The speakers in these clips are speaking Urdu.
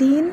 3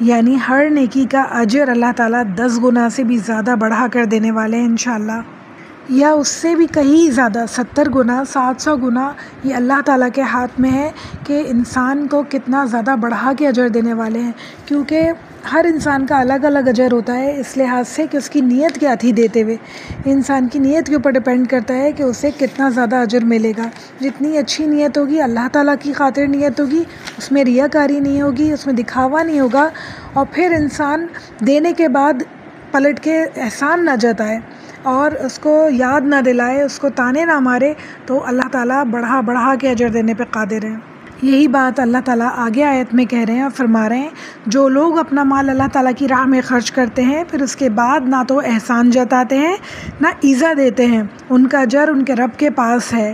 یعنی ہر نیکی کا اجر اللہ تعالیٰ 10 گنا سے بھی زیادہ بڑھا کر دینے والے ہیں انشاءاللہ، یا اس سے بھی کہیں زیادہ 70 گنا 700 گنا. یہ اللہ تعالیٰ کے ہاتھ میں ہے کہ انسان کو کتنا زیادہ بڑھا کے اجر دینے والے ہیں، کیونکہ ہر انسان کا الگ الگ اجر ہوتا ہے اس لحاظ سے کہ اس کی نیت کیا تھی دیتے ہوئے. انسان کی نیت کے اوپر ڈپینڈ کرتا ہے کہ اسے کتنا زیادہ اجر ملے گا. جتنی اچھی نیت ہوگی، اللہ تعالیٰ کی خاطر نیت ہوگی، اس میں ریاکاری نہیں ہوگی، اس میں دکھاوا نہیں ہوگا، اور پھر انسان دینے کے بعد پلٹ کے احسان نہ جتائے اور اس کو یاد نہ دلائے، اس کو تانے نہ مارے، تو اللہ تعالیٰ بڑھا بڑھا کے اجر دینے پہ قادر ہے. یہی بات اللہ تعالیٰ آگے آیت میں کہہ رہے ہیں اور فرما رہے ہیں، جو لوگ اپنا مال اللہ تعالیٰ کی راہ میں خرچ کرتے ہیں پھر اس کے بعد نہ تو احسان جتاتے ہیں نہ ایذا دیتے ہیں، ان کا اجر ان کے رب کے پاس ہے.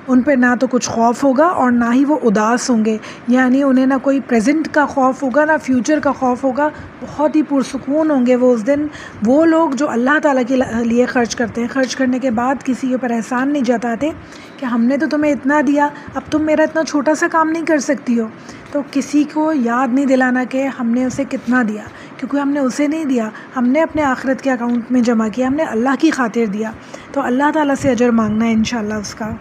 ان پہ نہ تو کچھ خوف ہوگا اور نہ ہی وہ اداس ہوں گے، یعنی انہیں نہ کوئی پریزنٹ کا خوف ہوگا نہ فیوچر کا خوف ہوگا. بہت ہی پرسکون ہوں گے وہ اس دن، وہ لوگ جو اللہ تعالیٰ کے لیے خرچ کرتے ہیں، خرچ کرنے کے بعد کسی کے اوپر احسان نہیں جتاتے کہ ہم نے تو تمہیں اتنا دیا، اب تم میرا اتنا چھوٹا سا کام نہیں کر سکتی ہو. تو کسی کو یاد نہیں دلانا کہ ہم نے اسے کتنا دیا، کیونکہ ہم نے اسے نہیں دیا، ہم نے اپنے آخرت کے اکاؤنٹ میں جمع کیا، ہم نے اللہ کی خاطر دیا. تو اللہ تعالیٰ سے اجر مانگنا ہے انشاءاللہ اس کا.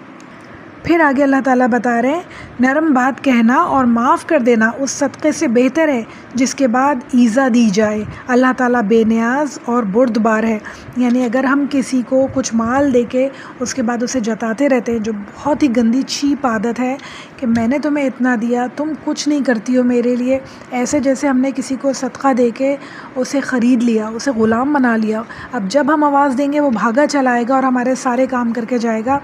پھر آگے اللہ تعالیٰ بتا رہے ہیں، نرم بات کہنا اور معاف کر دینا اس صدقے سے بہتر ہے جس کے بعد ایذا دی جائے. اللہ تعالیٰ بے نیاز اور بردبار ہے. یعنی اگر ہم کسی کو کچھ مال دے کے اس کے بعد اسے جتاتے رہتے ہیں، جو بہت ہی گندی چیپ عادت ہے کہ میں نے تمہیں اتنا دیا، تم کچھ نہیں کرتی ہو میرے لیے، ایسے جیسے ہم نے کسی کو صدقہ دے کے اسے خرید لیا، اسے غلام بنا لیا. اب جب ہم آواز دیں گے وہ بھاگا چلا آئے گا اور ہمارے سارے کام کر کے جائے گا.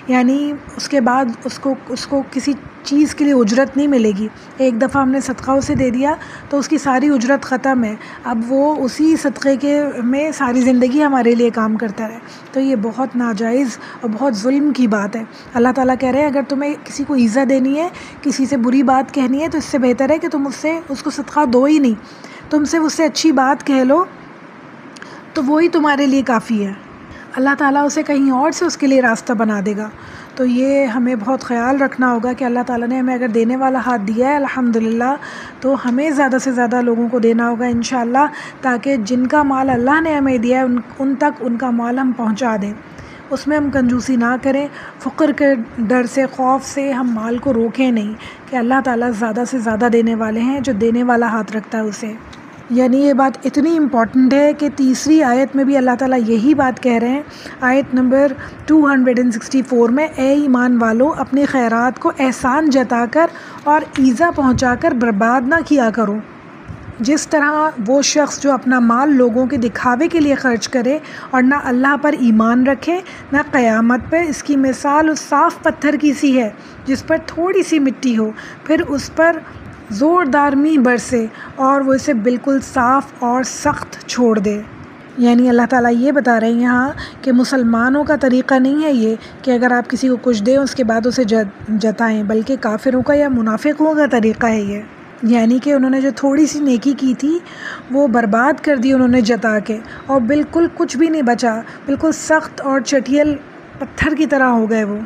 یعنی اس کے بعد اس کو کسی چیز کے لیے اجرت نہیں ملے گی. ایک دفعہ ہم نے صدقہ اسے دے دیا تو اس کی ساری اجرت ختم ہے، اب وہ اسی صدقے کے میں ساری زندگی ہمارے لیے کام کرتا رہے. تو یہ بہت ناجائز اور بہت ظلم کی بات ہے. اللہ تعالیٰ کہہ رہے ہیں اگر تمہیں کسی کو ایذا دینی ہے، کسی سے بری بات کہنی ہے، تو اس سے بہتر ہے کہ تم اس کو صدقہ دو ہی نہیں، تم سے اس سے اچھی بات کہہ لو تو وہی تمہارے لیے کافی ہے. اللہ تعالیٰ اسے کہیں اور سے اس کے لیے راستہ بنا دے گا. تو یہ ہمیں بہت خیال رکھنا ہوگا کہ اللہ تعالیٰ نے ہمیں اگر دینے والا ہاتھ دیا ہے الحمدللہ، تو ہمیں زیادہ سے زیادہ لوگوں کو دینا ہوگا انشاءاللہ، تاکہ جن کا مال اللہ نے ہمیں دیا ہے ان تک ان کا مال ہم پہنچا دیں. اس میں ہم کنجوسی نہ کریں، فقر کے ڈر سے، خوف سے ہم مال کو روکیں نہیں، کہ اللہ تعالیٰ زیادہ سے زیادہ دینے والے ہیں، جو دینے والا ہاتھ رکھتا ہے اسے. یعنی یہ بات اتنی امپورٹنٹ ہے کہ تیسری آیت میں بھی اللہ تعالیٰ یہی بات کہہ رہے ہیں، آیت نمبر 264 میں، اے ایمان والو اپنے خیرات کو احسان جتا کر اور ایذا پہنچا کر برباد نہ کیا کرو. جس طرح وہ شخص جو اپنا مال لوگوں کے دکھاوے کے لیے خرچ کرے اور نہ اللہ پر ایمان رکھے نہ قیامت پر، اس کی مثال اس صاف پتھر کی سی ہے جس پر تھوڑی سی مٹی ہو، پھر اس پر زوردار میںہ برسے اور وہ اسے بالکل صاف اور سخت چھوڑ دے. یعنی اللہ تعالیٰ یہ بتا رہے ہیں یہاں کہ مسلمانوں کا طریقہ نہیں ہے یہ کہ اگر آپ کسی کو کچھ دیں اس کے بعد اسے جتائیں، بلکہ کافروں کا یا منافقوں کا طریقہ ہے یہ. یعنی کہ انہوں نے جو تھوڑی سی نیکی کی تھی وہ برباد کر دی انہوں نے جتا کے، اور بالکل کچھ بھی نہیں بچا، بالکل سخت اور چٹیل پتھر کی طرح ہو گئے. وہ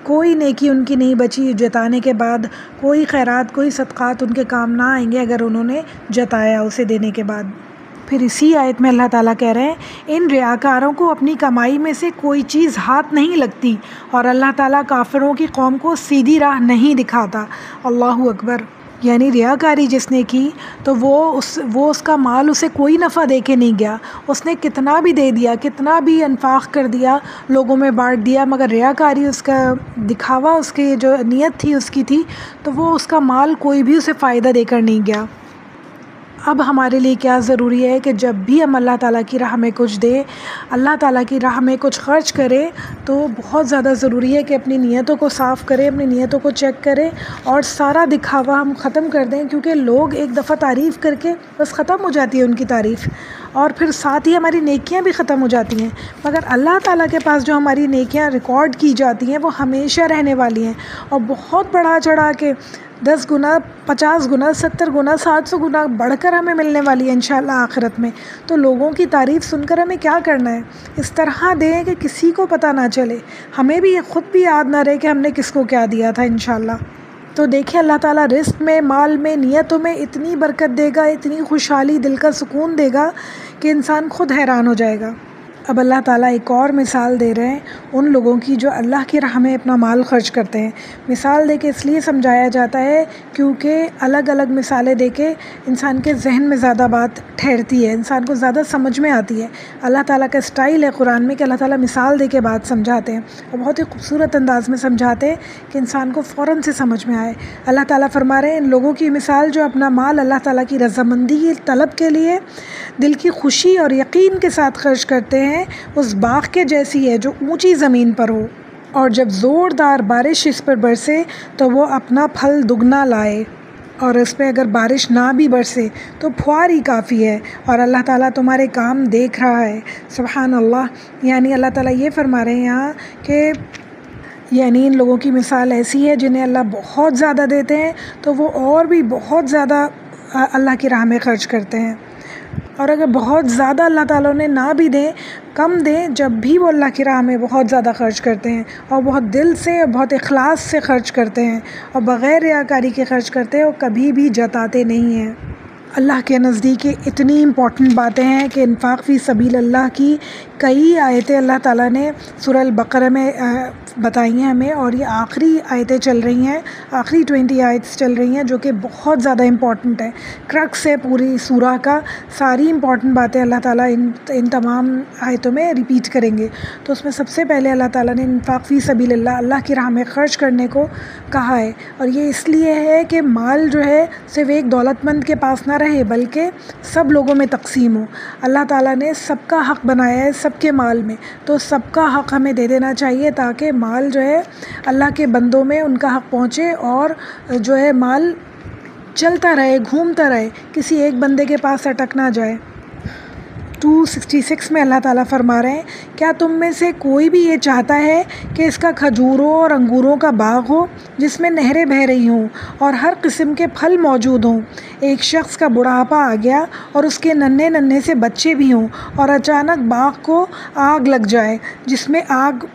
کوئی نیکی ان کی نہیں بچی جتانے کے بعد، کوئی خیرات کوئی صدقات ان کے کام نہ آئیں گے اگر انہوں نے جتایا اسے دینے کے بعد. پھر اسی آیت میں اللہ تعالیٰ کہہ رہے ہیں، ان ریاکاروں کو اپنی کمائی میں سے کوئی چیز ہاتھ نہیں لگتی اور اللہ تعالیٰ کافروں کی قوم کو سیدھی راہ نہیں دکھاتا. اللہ اکبر. یعنی ریاکاری جس نے کی تو وہ اس کا مال اسے کوئی نفع دے کے نہیں گیا، اس نے کتنا بھی دے دیا، کتنا بھی انفاق کر دیا، لوگوں میں بانٹ دیا، مگر ریاکاری اس کا دکھاوا، اس کی جو نیت تھی اس کی تھی، تو وہ اس کا مال کوئی بھی اسے فائدہ دے کر نہیں گیا. اب ہمارے لیے کیا ضروری ہے کہ جب بھی ہم اللہ تعالیٰ کی راہ میں کچھ دیں، اللہ تعالیٰ کی راہ میں کچھ خرچ کریں، تو بہت زیادہ ضروری ہے کہ اپنی نیتوں کو صاف کریں، اپنی نیتوں کو چیک کریں اور سارا دکھاوا ہم ختم کر دیں. کیونکہ لوگ ایک دفعہ تعریف کر کے بس ختم ہو جاتی ہے ان کی تعریف، اور پھر ساتھ ہی ہماری نیکیاں بھی ختم ہو جاتی ہیں. مگر اللہ تعالیٰ کے پاس جو ہماری نیکیاں ریکارڈ کی جاتی ہیں وہ ہمیشہ رہنے والی ہیں، اور بہت بڑھا چڑھا کے 10 گنا 50 گنا 70 گنا 700 گنا بڑھ کر ہمیں ملنے والی ہے انشاءاللہ آخرت میں. تو لوگوں کی تعریف سن کر ہمیں کیا کرنا ہے؟ اس طرح دیں کہ کسی کو پتہ نہ چلے، ہمیں بھی خود بھی یاد نہ رہے کہ ہم نے کس کو کیا دیا تھا انشاءاللہ. تو دیکھیں اللہ تعالیٰ رزق میں، مال میں، نیتوں میں اتنی برکت دے گا، اتنی خوشحالی، دل کا سکون دے گا کہ انسان خود حیران ہو جائے گا۔ اب اللہ تعالیٰ ایک اور مثال دے رہے ہیں ان لوگوں کی جو اللہ کی راہ میں اپنا مال خرچ کرتے ہیں۔ مثال دے کے اس لیے سمجھایا جاتا ہے کیونکہ الگ الگ مثالیں دے کے انسان کے ذہن میں زیادہ بات ٹھہرتی ہے، انسان کو زیادہ سمجھ میں آتی ہے۔ اللہ تعالیٰ کا اسٹائل ہے قرآن میں کہ اللہ تعالیٰ مثال دے کے بات سمجھاتے ہیں اور بہت ہی خوبصورت انداز میں سمجھاتے ہیں کہ انسان کو فوراً سے سمجھ میں آئے۔ اللہ تعالیٰ فرما رہے ہیں ان لوگوں کی مثال جو اپنا مال اللہ تعالیٰ کی رضامندی کی طلب کے لیے دل کی خوشی اور یقین کے ساتھ خرچ کرتے ہیں، اس باغ کے جیسی ہے جو اونچی زمین پر ہو، اور جب زوردار بارش اس پر برسے تو وہ اپنا پھل دگنا لائے، اور اس پہ اگر بارش نہ بھی برسے تو پھوار ہی کافی ہے، اور اللہ تعالیٰ تمہارے کام دیکھ رہا ہے۔ سبحان اللہ۔ یعنی اللہ تعالیٰ یہ فرما رہے ہیں یہاں کہ یعنی ان لوگوں کی مثال ایسی ہے جنہیں اللہ بہت زیادہ دیتے ہیں تو وہ اور بھی بہت زیادہ اللہ کی راہ میں خرچ کرتے ہیں، اور اگر بہت زیادہ اللہ تعالیٰ نے نہ بھی دیں، کم دیں، جب بھی وہ اللہ کی راہ میں بہت زیادہ خرچ کرتے ہیں اور بہت دل سے اور بہت اخلاص سے خرچ کرتے ہیں اور بغیر ریاکاری کے خرچ کرتے ہیں اور کبھی بھی جتاتے نہیں ہیں۔ اللہ کے نزدیک اتنی امپورٹنٹ باتیں ہیں کہ انفاق فی سبیل اللہ کی کئی آیتیں اللہ تعالیٰ نے سورہ البقرہ میں بتائی ہیں ہمیں، اور یہ آخری آیتیں چل رہی ہیں، آخری 20 آیتس چل رہی ہیں جو کہ بہت زیادہ امپورٹنٹ ہیں۔ کرکس ہے پوری سورہ کا، ساری امپورٹنٹ باتیں اللہ تعالیٰ ان تمام آیتوں میں ریپیٹ کریں گے۔ تو اس میں سب سے پہلے اللہ تعالیٰ نے انفاق فی سبیل اللہ، اللہ کی راہ میں خرچ کرنے کو کہا ہے، اور یہ اس لیے ہے کہ مال جو ہے صرف ایک دولت مند کے پاس نہ رہے بلکہ سب لوگوں میں تقسیم ہو۔ اللہ تعالیٰ نے سب کا حق بنایا ہے سب کے مال میں، تو سب کا حق ہمیں دے دینا چاہیے تاکہ مال جو ہے اللہ کے بندوں میں ان کا حق پہنچے، اور جو ہے مال چلتا رہے، گھومتا رہے، کسی ایک بندے کے پاس اٹک نہ جائے۔ 266 میں اللہ تعالیٰ فرما رہے ہیں کیا تم میں سے کوئی بھی یہ چاہتا ہے کہ اس کا کھجوروں اور انگوروں کا باغ ہو جس میں نہریں بہہ رہی ہوں اور ہر قسم کے پھل موجود ہوں؟ ایک شخص کا بڑھاپا آ گیا اور اس کے ننھے ننھے سے بچے بھی ہوں، اور اچانک باغ کو آگ لگ جائے جس میں آگ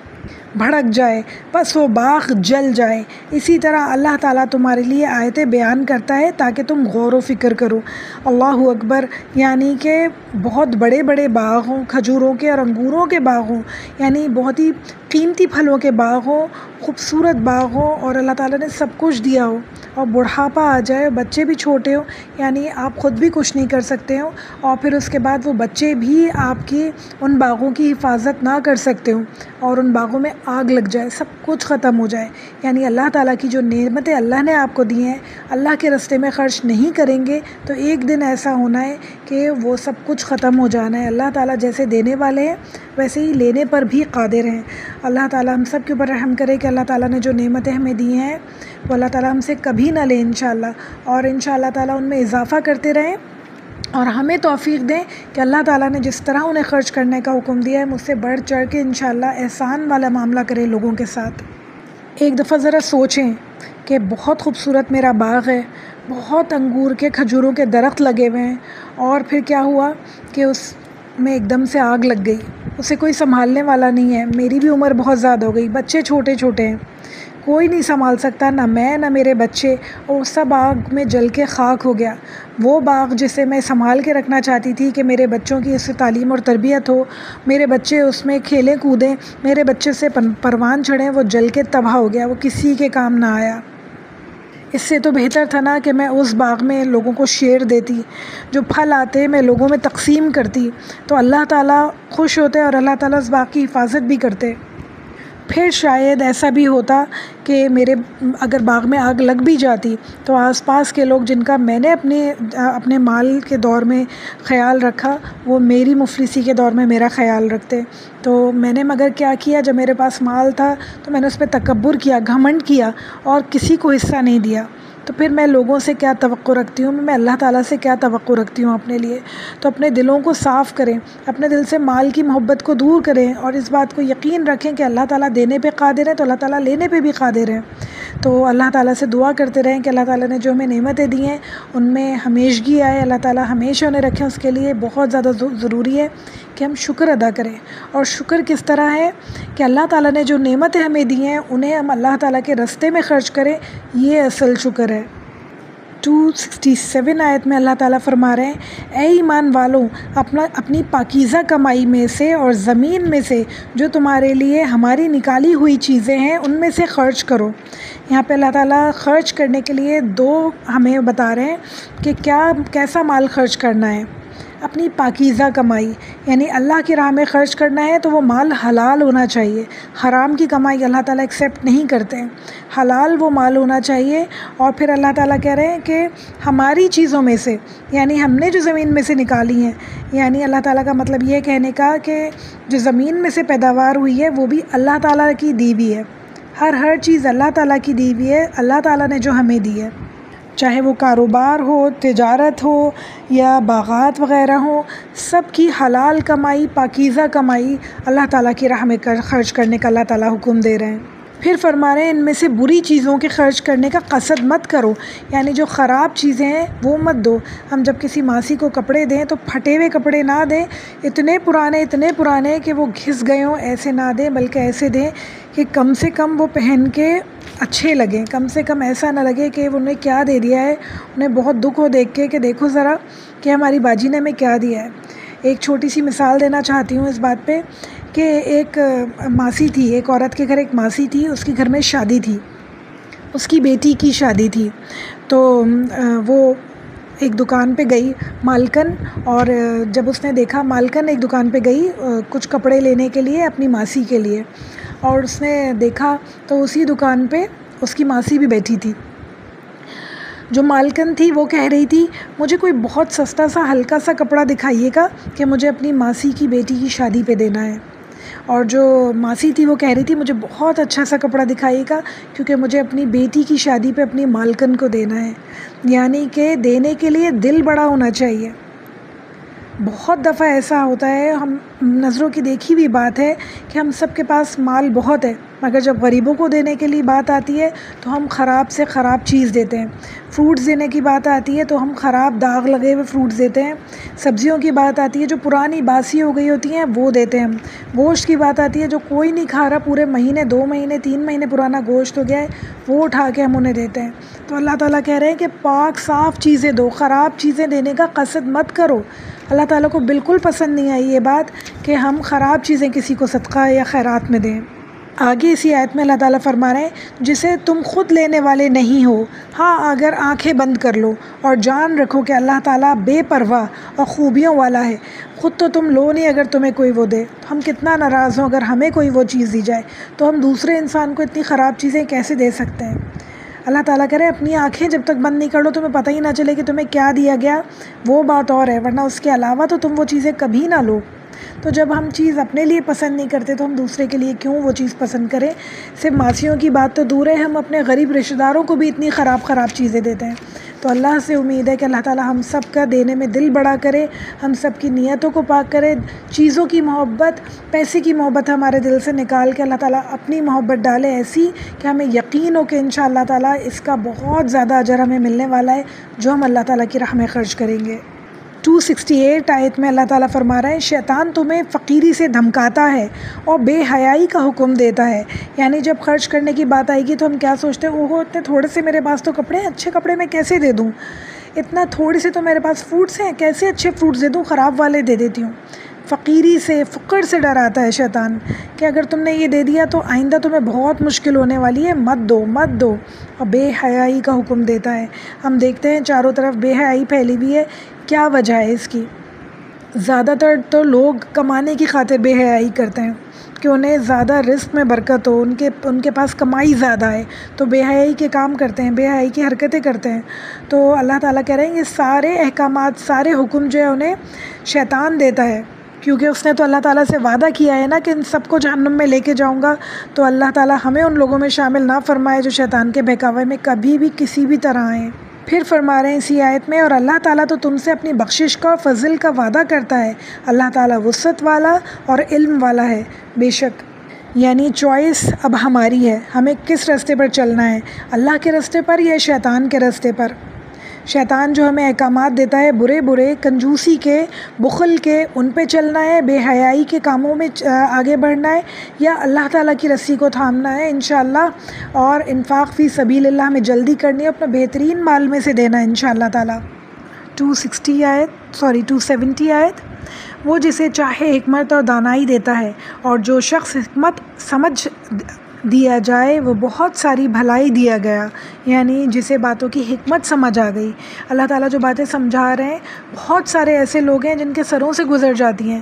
بھڑک جائے، بس وہ باغ جل جائے۔ اسی طرح اللہ تعالیٰ تمہارے لیے آیتیں بیان کرتا ہے تاکہ تم غور و فکر کرو۔ اللہ اکبر۔ یعنی کہ بہت بڑے بڑے باغ ہوں، کھجوروں کے اور انگوروں کے باغ ہوں، یعنی بہت ہی قیمتی پھلوں کے باغ ہوں، خوبصورت باغ ہوں، اور اللہ تعالیٰ نے سب کچھ دیا ہو، اور بڑھاپا آ جائے، بچے بھی چھوٹے ہوں، یعنی آپ خود بھی کچھ نہیں کر سکتے ہوں، اور پھر اس کے بعد وہ بچے بھی آپ کی ان باغوں کی حفاظت نہ کر سکتے ہوں، اور ان باغوں میں آگ لگ جائے، سب کچھ ختم ہو جائے۔ یعنی اللہ تعالیٰ کی جو نعمتیں اللہ نے آپ کو دی ہیں، اللہ کے راستے میں خرچ نہیں کریں گے تو ایک دن ایسا ہونا ہے کہ وہ سب کچھ ختم ہو جانا ہے۔ اللہ تعالیٰ جیسے دینے والے ہیں ویسے ہی لینے پر بھی قادر ہیں۔ اللہ تعالیٰ ہم سب کے اوپر رحم کرے کہ اللہ تعالیٰ نے جو نعمتیں ہمیں دی ہیں وہ اللہ تعالیٰ ہم سے کبھی نہ لے انشاءاللہ، اور انشاءاللہ تعالیٰ ان میں اضافہ کرتے رہیں، اور ہمیں توفیق دیں کہ اللہ تعالیٰ نے جس طرح انہیں خرچ کرنے کا حکم دیا ہے، مجھ سے بڑھ چڑھ کے انشاءاللہ احسان والا معاملہ کرے لوگوں کے ساتھ۔ ایک دفعہ ذرا سوچیں کہ بہت خوبصورت میرا باغ ہے، بہت انگور کے کھجوروں کے درخت لگے ہوئے ہیں، اور پھر کیا ہوا کہ اس میں ایک دم سے آگ لگ گئی، اسے کوئی سنبھالنے والا نہیں ہے، میری بھی عمر بہت زیادہ ہو گئی، بچے چھوٹے چھوٹے ہیں، کوئی نہیں سنبھال سکتا، نہ میں نہ میرے بچے، اور سب آگ میں جل کے خاک ہو گیا۔ وہ باغ جسے میں سنبھال کے رکھنا چاہتی تھی کہ میرے بچوں کی اس سے تعلیم اور تربیت ہو، میرے بچے اس میں کھیلیں کودیں، میرے بچے سے پروان چڑھیں، وہ جل کے تباہ ہو گیا، وہ کسی کے کام نہ آیا۔ اس سے تو بہتر تھا نا کہ میں اس باغ میں لوگوں کو شیئر دیتی، جو پھل آتے میں لوگوں میں تقسیم کرتی، تو اللہ تعالیٰ خوش ہوتے اور اللہ تعالیٰ اس باغ کی حفاظت بھی کرتے۔ پھر شاید ایسا بھی ہوتا کہ میرے اگر باغ میں آگ لگ بھی جاتی تو آس پاس کے لوگ جن کا میں نے اپنے مال کے دور میں خیال رکھا، وہ میری مفلسی کے دور میں میرا خیال رکھتے۔ تو میں نے مگر کیا کیا، جب میرے پاس مال تھا تو میں نے اس پہ تکبر کیا، گھمنڈ کیا، اور کسی کو حصہ نہیں دیا۔ تو پھر میں لوگوں سے کیا توقع رکھتی ہوں، میں اللہ تعالیٰ سے کیا توقع رکھتی ہوں اپنے لیے؟ تو اپنے دلوں کو صاف کریں، اپنے دل سے مال کی محبت کو دور کریں، اور اس بات کو یقین رکھیں کہ اللہ تعالیٰ دینے پہ قادر ہے تو اللہ تعالیٰ لینے پہ بھی قادر ہے۔ تو اللہ تعالیٰ سے دعا کرتے رہیں کہ اللہ تعالیٰ نے جو ہمیں نعمتیں دی ہیں ان میں ہمیشگی آئے، اللہ تعالیٰ ہمیشہ انہیں رکھیں، اس کے لیے بہت زیادہ ضروری ہے کہ ہم شکر ادا کریں. اور شکر کس طرح ہے کہ اللہ تعالیٰ نے جو نعمتیں ہمیں دی ہیں انہیں ہم اللہ تعالیٰ کے راستے میں خرچ کریں. یہ اصل شکر ہے. 267 آیت میں اللہ تعالیٰ فرما رہے ہیں اے ایمان والوں اپنی پاکیزہ کمائی میں سے اور زمین میں سے جو تمہارے لیے ہماری نکالی ہوئی چیزیں ہیں ان میں سے خرچ کرو. یہاں پہ اللہ تعالیٰ خرچ کرنے کے لیے دو ہمیں بتا رہے ہیں کہ کیسا مال خرچ کرنا ہے. اپنی پاکیزہ کمائی یعنی اللہ کی راہ میں خرچ کرنا ہے تو وہ مال حلال ہونا چاہیے. حرام کی کمائی اللہ تعالیٰ ایکسیپٹ نہیں کرتے ہیں. حلال وہ مال ہونا چاہیے. اور پھر اللہ تعالیٰ کہہ رہے ہیں کہ ہماری چیزوں میں سے یعنی ہم نے جو زمین میں سے نکالی ہیں یعنی اللہ تعالیٰ کا مطلب یہ کہنے کا کہ جو زمین میں سے پیداوار ہوئی ہے وہ بھی اللہ تعالیٰ کی دی ہوئی ہے. ہر چیز اللہ تعالیٰ کی دی ہوئی ہے. اللہ تعالیٰ نے جو ہمیں دی ہے چاہے وہ کاروبار ہو تجارت ہو یا باغات وغیرہ ہوں سب کی حلال کمائی پاکیزہ کمائی اللہ تعالیٰ کی راہ میں خرچ کرنے کا اللہ تعالیٰ حکم دے رہے ہیں. پھر فرما رہے ہیں ان میں سے بری چیزوں کے خرچ کرنے کا قصد مت کرو یعنی جو خراب چیزیں ہیں وہ مت دو. ہم جب کسی ماسی کو کپڑے دیں تو پھٹے ہوئے کپڑے نہ دیں. اتنے پرانے کہ وہ گھس گئے ہوں ایسے نہ دیں بلکہ ایسے دیں کہ کم سے کم وہ پہن کے اچھے لگیں. کم سے کم ایسا نہ لگے کہ انہیں کیا دے دیا ہے. انہیں بہت دکھ ہو دیکھ کے کہ دیکھو ذرا کہ ہماری باجی نے ہمیں کیا دیا ہے. ایک چھوٹی سی مثال دینا چاہتی ہوں اس بات پہ کہ ایک ماسی تھی. ایک عورت کے گھر ایک ماسی تھی. اس کے گھر میں شادی تھی. اس کی بیٹی کی شادی تھی. تو وہ ایک دکان پہ گئی مالکن. اور جب اس نے دیکھا مالکن ایک دکان پہ گئی کچھ کپڑے لینے کے لیے اپنی ماسی کے لیے. اور اس نے دیکھا تو اسی دکان پہ اس کی ماسی بھی بیٹھی تھی. جو مالکن تھی وہ کہہ رہی تھی مجھے کوئی بہت سستا سا ہلکا سا کپڑا دکھائیے گا کہ مجھے اپنی ماسی کی بیٹی کی شادی پہ دینا ہے. اور جو ماسی تھی وہ کہہ رہی تھی مجھے بہت اچھا سا کپڑا دکھائیے گا کیونکہ مجھے اپنی بیٹی کی شادی پہ اپنی مالکن کو دینا ہے. یعنی کہ دینے کے لیے دل بڑا ہونا چاہیے. بہت دفعہ ایسا ہوتا ہے ہم نظروں کی دیکھی ہوئی بات ہے کہ ہم سب کے پاس مال بہت ہے مگر جب غریبوں کو دینے کے لیے بات آتی ہے تو ہم خراب سے خراب چیز دیتے ہیں. فروٹس دینے کی بات آتی ہے تو ہم خراب داغ لگے ہوئے فروٹس دیتے ہیں. سبزیوں کی بات آتی ہے جو پرانی باسی ہو گئی ہوتی ہیں وہ دیتے ہیں ہم. گوشت کی بات آتی ہے جو کوئی نہیں کھا رہا پورے مہینے 2 مہینے 3 مہینے پرانا گوشت ہو گیا ہے وہ اٹھا کے ہم انہیں دیتے ہیں. تو اللہ تعالیٰ کہہ رہے ہیں کہ پاک صاف چیزیں دو. خراب چیزیں دینے کا قصد مت کرو. اللہ تعالیٰ کو بالکل پسند نہیں آئی یہ بات کہ ہم خراب چیزیں کسی کو صدقہ یا خیرات میں دیں. آگے اسی آیت میں اللہ تعالیٰ فرما رہے ہیں جسے تم خود لینے والے نہیں ہو ہاں اگر آنکھیں بند کر لو اور جان رکھو کہ اللہ تعالیٰ بے پرواہ اور خوبیوں والا ہے. خود تو تم لو نہیں اگر تمہیں کوئی وہ دے. ہم کتنا ناراض ہوں اگر ہمیں کوئی وہ چیز دی جائے تو ہم دوسرے انسان کو اتنی خراب چیزیں کیسے دے سکتے ہیں. اللہ تعالیٰ کرے اپنی آنکھیں جب تک بند نہیں کر لو تمہیں پتہ ہی نہ چلے کہ تمہیں کیا دیا گیا وہ بات اور ہے ورنہ اس کے علاوہ تو تم وہ چیزیں کبھی نہ لو. تو جب ہم چیز اپنے لیے پسند نہیں کرتے تو ہم دوسرے کے لیے کیوں وہ چیز پسند کریں. صرف ماسیوں کی بات تو دور ہے ہم اپنے غریب رشتہ داروں کو بھی اتنی خراب چیزیں دیتے ہیں. تو اللہ سے امید ہے کہ اللہ تعالیٰ ہم سب کا دینے میں دل بڑا کرے. ہم سب کی نیتوں کو پاک کرے. چیزوں کی محبت پیسے کی محبت ہمارے دل سے نکال کے اللہ تعالیٰ اپنی محبت ڈالے ایسی کہ ہمیں یقین ہو کہ انشاءاللہ تعالیٰ اس کا بہت زیادہ اجر ہمیں ملنے والا ہے جو ہم اللہ تعالیٰ کی راہ میں خرچ کریں گے. 268 آیت میں اللہ تعالیٰ فرما رہا ہے شیطان تمہیں فقیری سے دھمکاتا ہے اور بے حیائی کا حکم دیتا ہے. یعنی جب خرچ کرنے کی بات آئے گی تو ہم کیا سوچتے ہیں اوہو اتنے تھوڑے سے میرے پاس تو کپڑے ہیں اچھے کپڑے میں کیسے دے دوں. اتنا تھوڑے سے تو میرے پاس فروٹس ہیں کیسے اچھے فروٹس دے دوں خراب والے دے دیتی ہوں. فقیری سے فقر سے ڈراتا ہے شیطان کہ اگر تم نے یہ دے دیا تو آئندہ تمہیں بہت مشکل ہونے والی ہے مت دو. اور بے حیائی کا حکم دیتا ہے. ہم دیکھتے ہیں چاروں طرف بے حیائی پھیلی ہوئی ہے. کیا وجہ ہے اس کی؟ زیادہ تر تو لوگ کمانے کی خاطر بے حیائی کرتے ہیں کہ انہیں زیادہ رزق میں برکت ہو ان کے پاس کمائی زیادہ ہے تو بے حیائی کے کام کرتے ہیں بے حیائی کی حرکتیں کرتے ہیں. تو اللہ تعالیٰ کہہ رہے ہیں یہ سارے احکامات سارے حکم جو ہے انہیں شیطان دیتا ہے کیونکہ اس نے تو اللہ تعالیٰ سے وعدہ کیا ہے نا کہ ان سب کو جہنم میں لے کے جاؤں گا. تو اللہ تعالیٰ ہمیں ان لوگوں میں شامل نہ فرمائے جو شیطان کے بہکاوے میں کبھی بھی کسی بھی طرح آئیں. پھر فرما رہے ہیں اسی آیت میں اور اللہ تعالیٰ تو تم سے اپنی بخشش کا اور فضل کا وعدہ کرتا ہے. اللہ تعالیٰ وسعت والا اور علم والا ہے. بے شک یعنی چوائس اب ہماری ہے ہمیں کس راستے پر چلنا ہے اللہ کے راستے پر یا شیطان کے راستے پر. شیطان جو ہمیں احکامات دیتا ہے برے برے، کنجوسی کے، بخل کے، ان پہ چلنا ہے، بے حیائی کے کاموں میں آگے بڑھنا ہے، یا اللہ تعالیٰ کی رسی کو تھامنا ہے انشاءاللہ، اور انفاق فی سبیل اللہ ہمیں جلدی کرنی ہے، اپنا بہترین مال میں سے دینا ہے انشاءاللہ تعالیٰ۔ 270 آیت، وہ جسے چاہے حکمت اور دانائی دیتا ہے، اور جو شخص حکمت سمجھ دیا جائے وہ بہت ساری بھلائی دیا گیا، یعنی جسے باتوں کی حکمت سمجھ آ گئی۔ اللہ تعالیٰ جو باتیں سمجھا رہے ہیں، بہت سارے ایسے لوگ ہیں جن کے سروں سے گزر جاتی ہیں،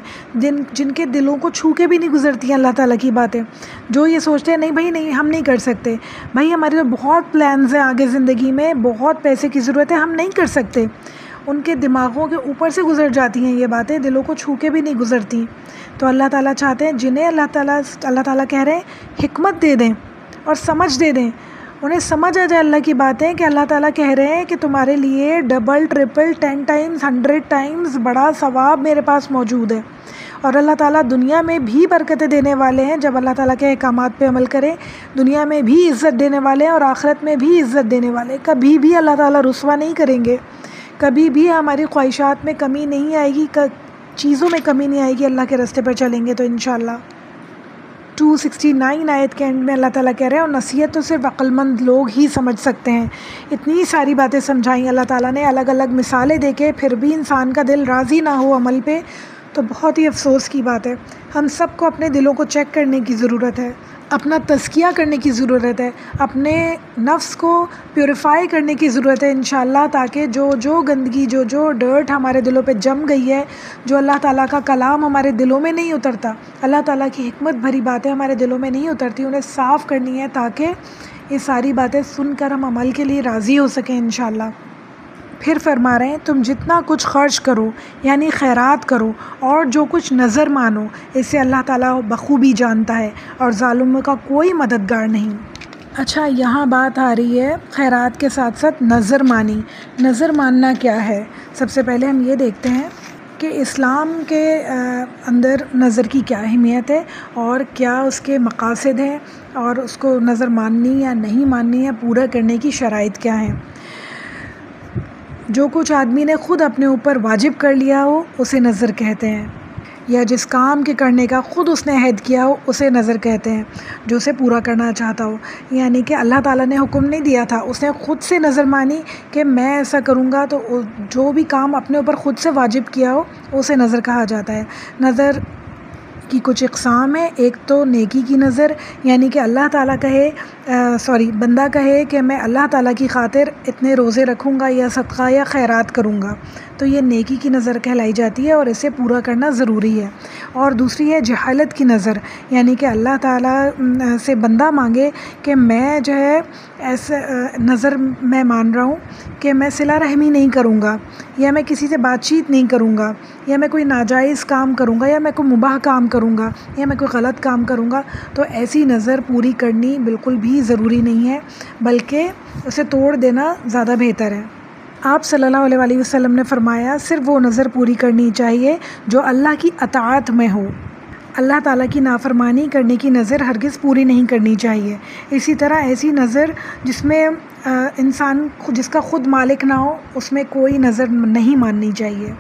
جن کے دلوں کو چھو کے بھی نہیں گزرتی ہیں اللہ تعالیٰ کی باتیں، جو یہ سوچتے ہیں نہیں بھائی نہیں ہم نہیں کر سکتے، بھائی ہمارے تو بہت پلانز ہیں آگے زندگی میں، بہت پیسے کی ضرورت ہے، ہم نہیں کر سکتے، ان کے دماغوں کے اوپر سے گزر جاتی ہیں یہ باتیں، دلوں کو چھو کے بھی نہیں گزرتی۔ تو اللہ تعالیٰ چاہتے ہیں جنہیں اللہ تعالیٰ کہہ رہے ہیں حکمت دے دیں اور سمجھ دے دیں، انہیں سمجھ آ جائے اللہ کی باتیں کہ اللہ تعالیٰ کہہ رہے ہیں کہ تمہارے لیے ڈبل ٹرپل 10 ٹائمز 100 ٹائمز بڑا ثواب میرے پاس موجود ہے، اور اللہ تعالیٰ دنیا میں بھی برکتیں دینے والے ہیں جب اللہ تعالیٰ کے احکامات پہ عمل کریں، دنیا میں بھی عزت دینے والے ہیں اور آخرت میں بھی عزت دینے والے، کبھی بھی اللہ تعالیٰ رسوا نہیں کریں گے، کبھی بھی ہماری خواہشات میں کمی نہیں آئے گی، چیزوں میں کمی نہیں آئے گی، اللہ کے راستے پر چلیں گے تو انشاءاللہ۔ 269 آیت کے اینڈ میں اللہ تعالیٰ کہہ رہے ہیں اور نصیحت تو صرف عقل مند لوگ ہی سمجھ سکتے ہیں۔ اتنی ساری باتیں سمجھائیں اللہ تعالیٰ نے، الگ الگ مثالیں دے کے، پھر بھی انسان کا دل راضی نہ ہو عمل پہ تو بہت ہی افسوس کی بات ہے۔ ہم سب کو اپنے دلوں کو چیک کرنے کی ضرورت ہے، اپنا تزکیہ کرنے کی ضرورت ہے، اپنے نفس کو پیوریفائی کرنے کی ضرورت ہے انشاءاللہ، تاکہ جو گندگی جو ڈرٹ ہمارے دلوں پہ جم گئی ہے، جو اللہ تعالیٰ کا کلام ہمارے دلوں میں نہیں اترتا، اللہ تعالیٰ کی حکمت بھری باتیں ہمارے دلوں میں نہیں اترتی، انہیں صاف کرنی ہے تاکہ یہ ساری باتیں سن کر ہم عمل کے لیے راضی ہو سکیں انشاءاللہ۔ پھر فرما رہے ہیں تم جتنا کچھ خرچ کرو یعنی خیرات کرو اور جو کچھ نظر مانو، اسے اللہ تعالیٰ بخوبی جانتا ہے اور ظالموں کا کوئی مددگار نہیں۔ اچھا، یہاں بات آ رہی ہے خیرات کے ساتھ ساتھ نظر مانی۔ نظر ماننا کیا ہے؟ سب سے پہلے ہم یہ دیکھتے ہیں کہ اسلام کے اندر نظر کی کیا اہمیت ہے اور کیا اس کے مقاصد ہیں، اور اس کو نظر ماننی یا نہیں ماننی یا پورا کرنے کی شرائط کیا ہیں۔ جو کچھ آدمی نے خود اپنے اوپر واجب کر لیا ہو اسے نظر کہتے ہیں، یا جس کام کے کرنے کا خود اس نے عہد کیا ہو اسے نظر کہتے ہیں، جو اسے پورا کرنا چاہتا ہو، یعنی کہ اللہ تعالیٰ نے حکم نہیں دیا تھا، اس نے خود سے نظر مانی کہ میں ایسا کروں گا، تو جو بھی کام اپنے اوپر خود سے واجب کیا ہو اسے نظر کہا جاتا ہے۔ نظر کی کچھ اقسام ہیں، ایک تو نیکی کی نظر، یعنی کہ اللہ تعالیٰ بندہ کہے کہ میں اللہ تعالیٰ کی خاطر اتنے روزے رکھوں گا یا صدقہ یا خیرات کروں گا، تو یہ نیکی کی نظر کہلائی جاتی ہے اور اسے پورا کرنا ضروری ہے۔ اور دوسری ہے جہالت کی نظر، یعنی کہ اللہ تعالیٰ سے بندہ مانگے کہ میں جو ہے ایسے نظر میں مان رہا ہوں کہ میں صلہ رحمی نہیں کروں گا، یا میں کسی سے بات چیت نہیں کروں گا، یا میں کوئی ناجائز کام کروں گا، یا میں کوئی مباح کام کروں گا، یا میں کوئی غلط کام کروں گا، تو ایسی نظر پوری کرنی بالکل بھی ضروری نہیں ہے، بلکہ اسے توڑ دینا زیادہ بہتر ہے۔ آپ صلی اللہ علیہ وسلم نے فرمایا صرف وہ نظر پوری کرنی چاہیے جو اللہ کی اطاعت میں ہو، اللہ تعالیٰ کی نافرمانی کرنے کی نظر ہرگز پوری نہیں کرنی چاہیے۔ اسی طرح ایسی نظر جس میں انسان جس کا خود مالک نہ ہو اس میں کوئی نظر نہیں ماننی چاہیے،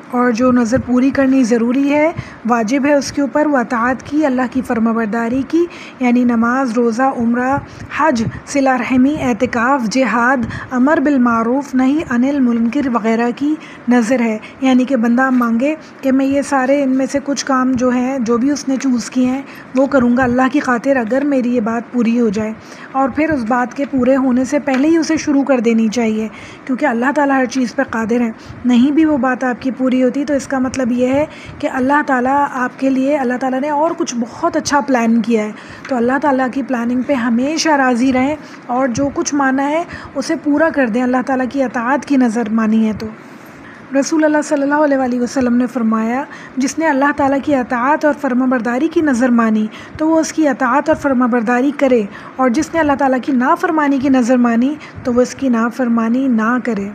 اور جو نظر پوری کرنی ضروری ہے، واجب ہے اس کے اوپر، وہ اطاعت کی، اللہ کی فرمانبرداری کی، یعنی نماز، روزہ، عمرہ، حج، صلہ رحمی، اعتکاف، جہاد، امر بالمعروف، نہی عن المنکر وغیرہ کی نظر ہے، یعنی کہ بندہ مانگے کہ میں یہ سارے ان میں سے کچھ کام جو ہیں جو بھی اس نے چوز کیے ہیں وہ کروں گا اللہ کی خاطر اگر میری یہ بات پوری ہو جائے، اور پھر اس بات کے پورے ہونے سے پہلے ہی اسے شروع کر دینی چاہیے، کیونکہ اللہ تعالیٰ ہر چیز پہ قادر ہے، نہیں بھی وہ بات آپ کی پوری ہوتی تو اس کا مطلب یہ ہے کہ اللہ تعالیٰ آپ کے لیے اللہ تعالیٰ نے اور کچھ بہت اچھا پلان کیا ہے، تو اللہ تعالیٰ کی پلاننگ پہ ہمیشہ راضی رہیں اور جو کچھ مانا ہے اسے پورا کر دیں، اللہ تعالیٰ کی اطاعت کی نظر مانی ہے۔ تو رسول اللہ صلی اللہ علیہ وسلم نے فرمایا جس نے اللہ تعالیٰ کی اطاعت اور فرمانبرداری کی نظر مانی تو وہ اس کی اطاعت اور فرمانبرداری کرے، اور جس نے اللہ تعالیٰ کی نافرمانی کی نظر مانی تو وہ اس کی نافرمانی نہ کرے۔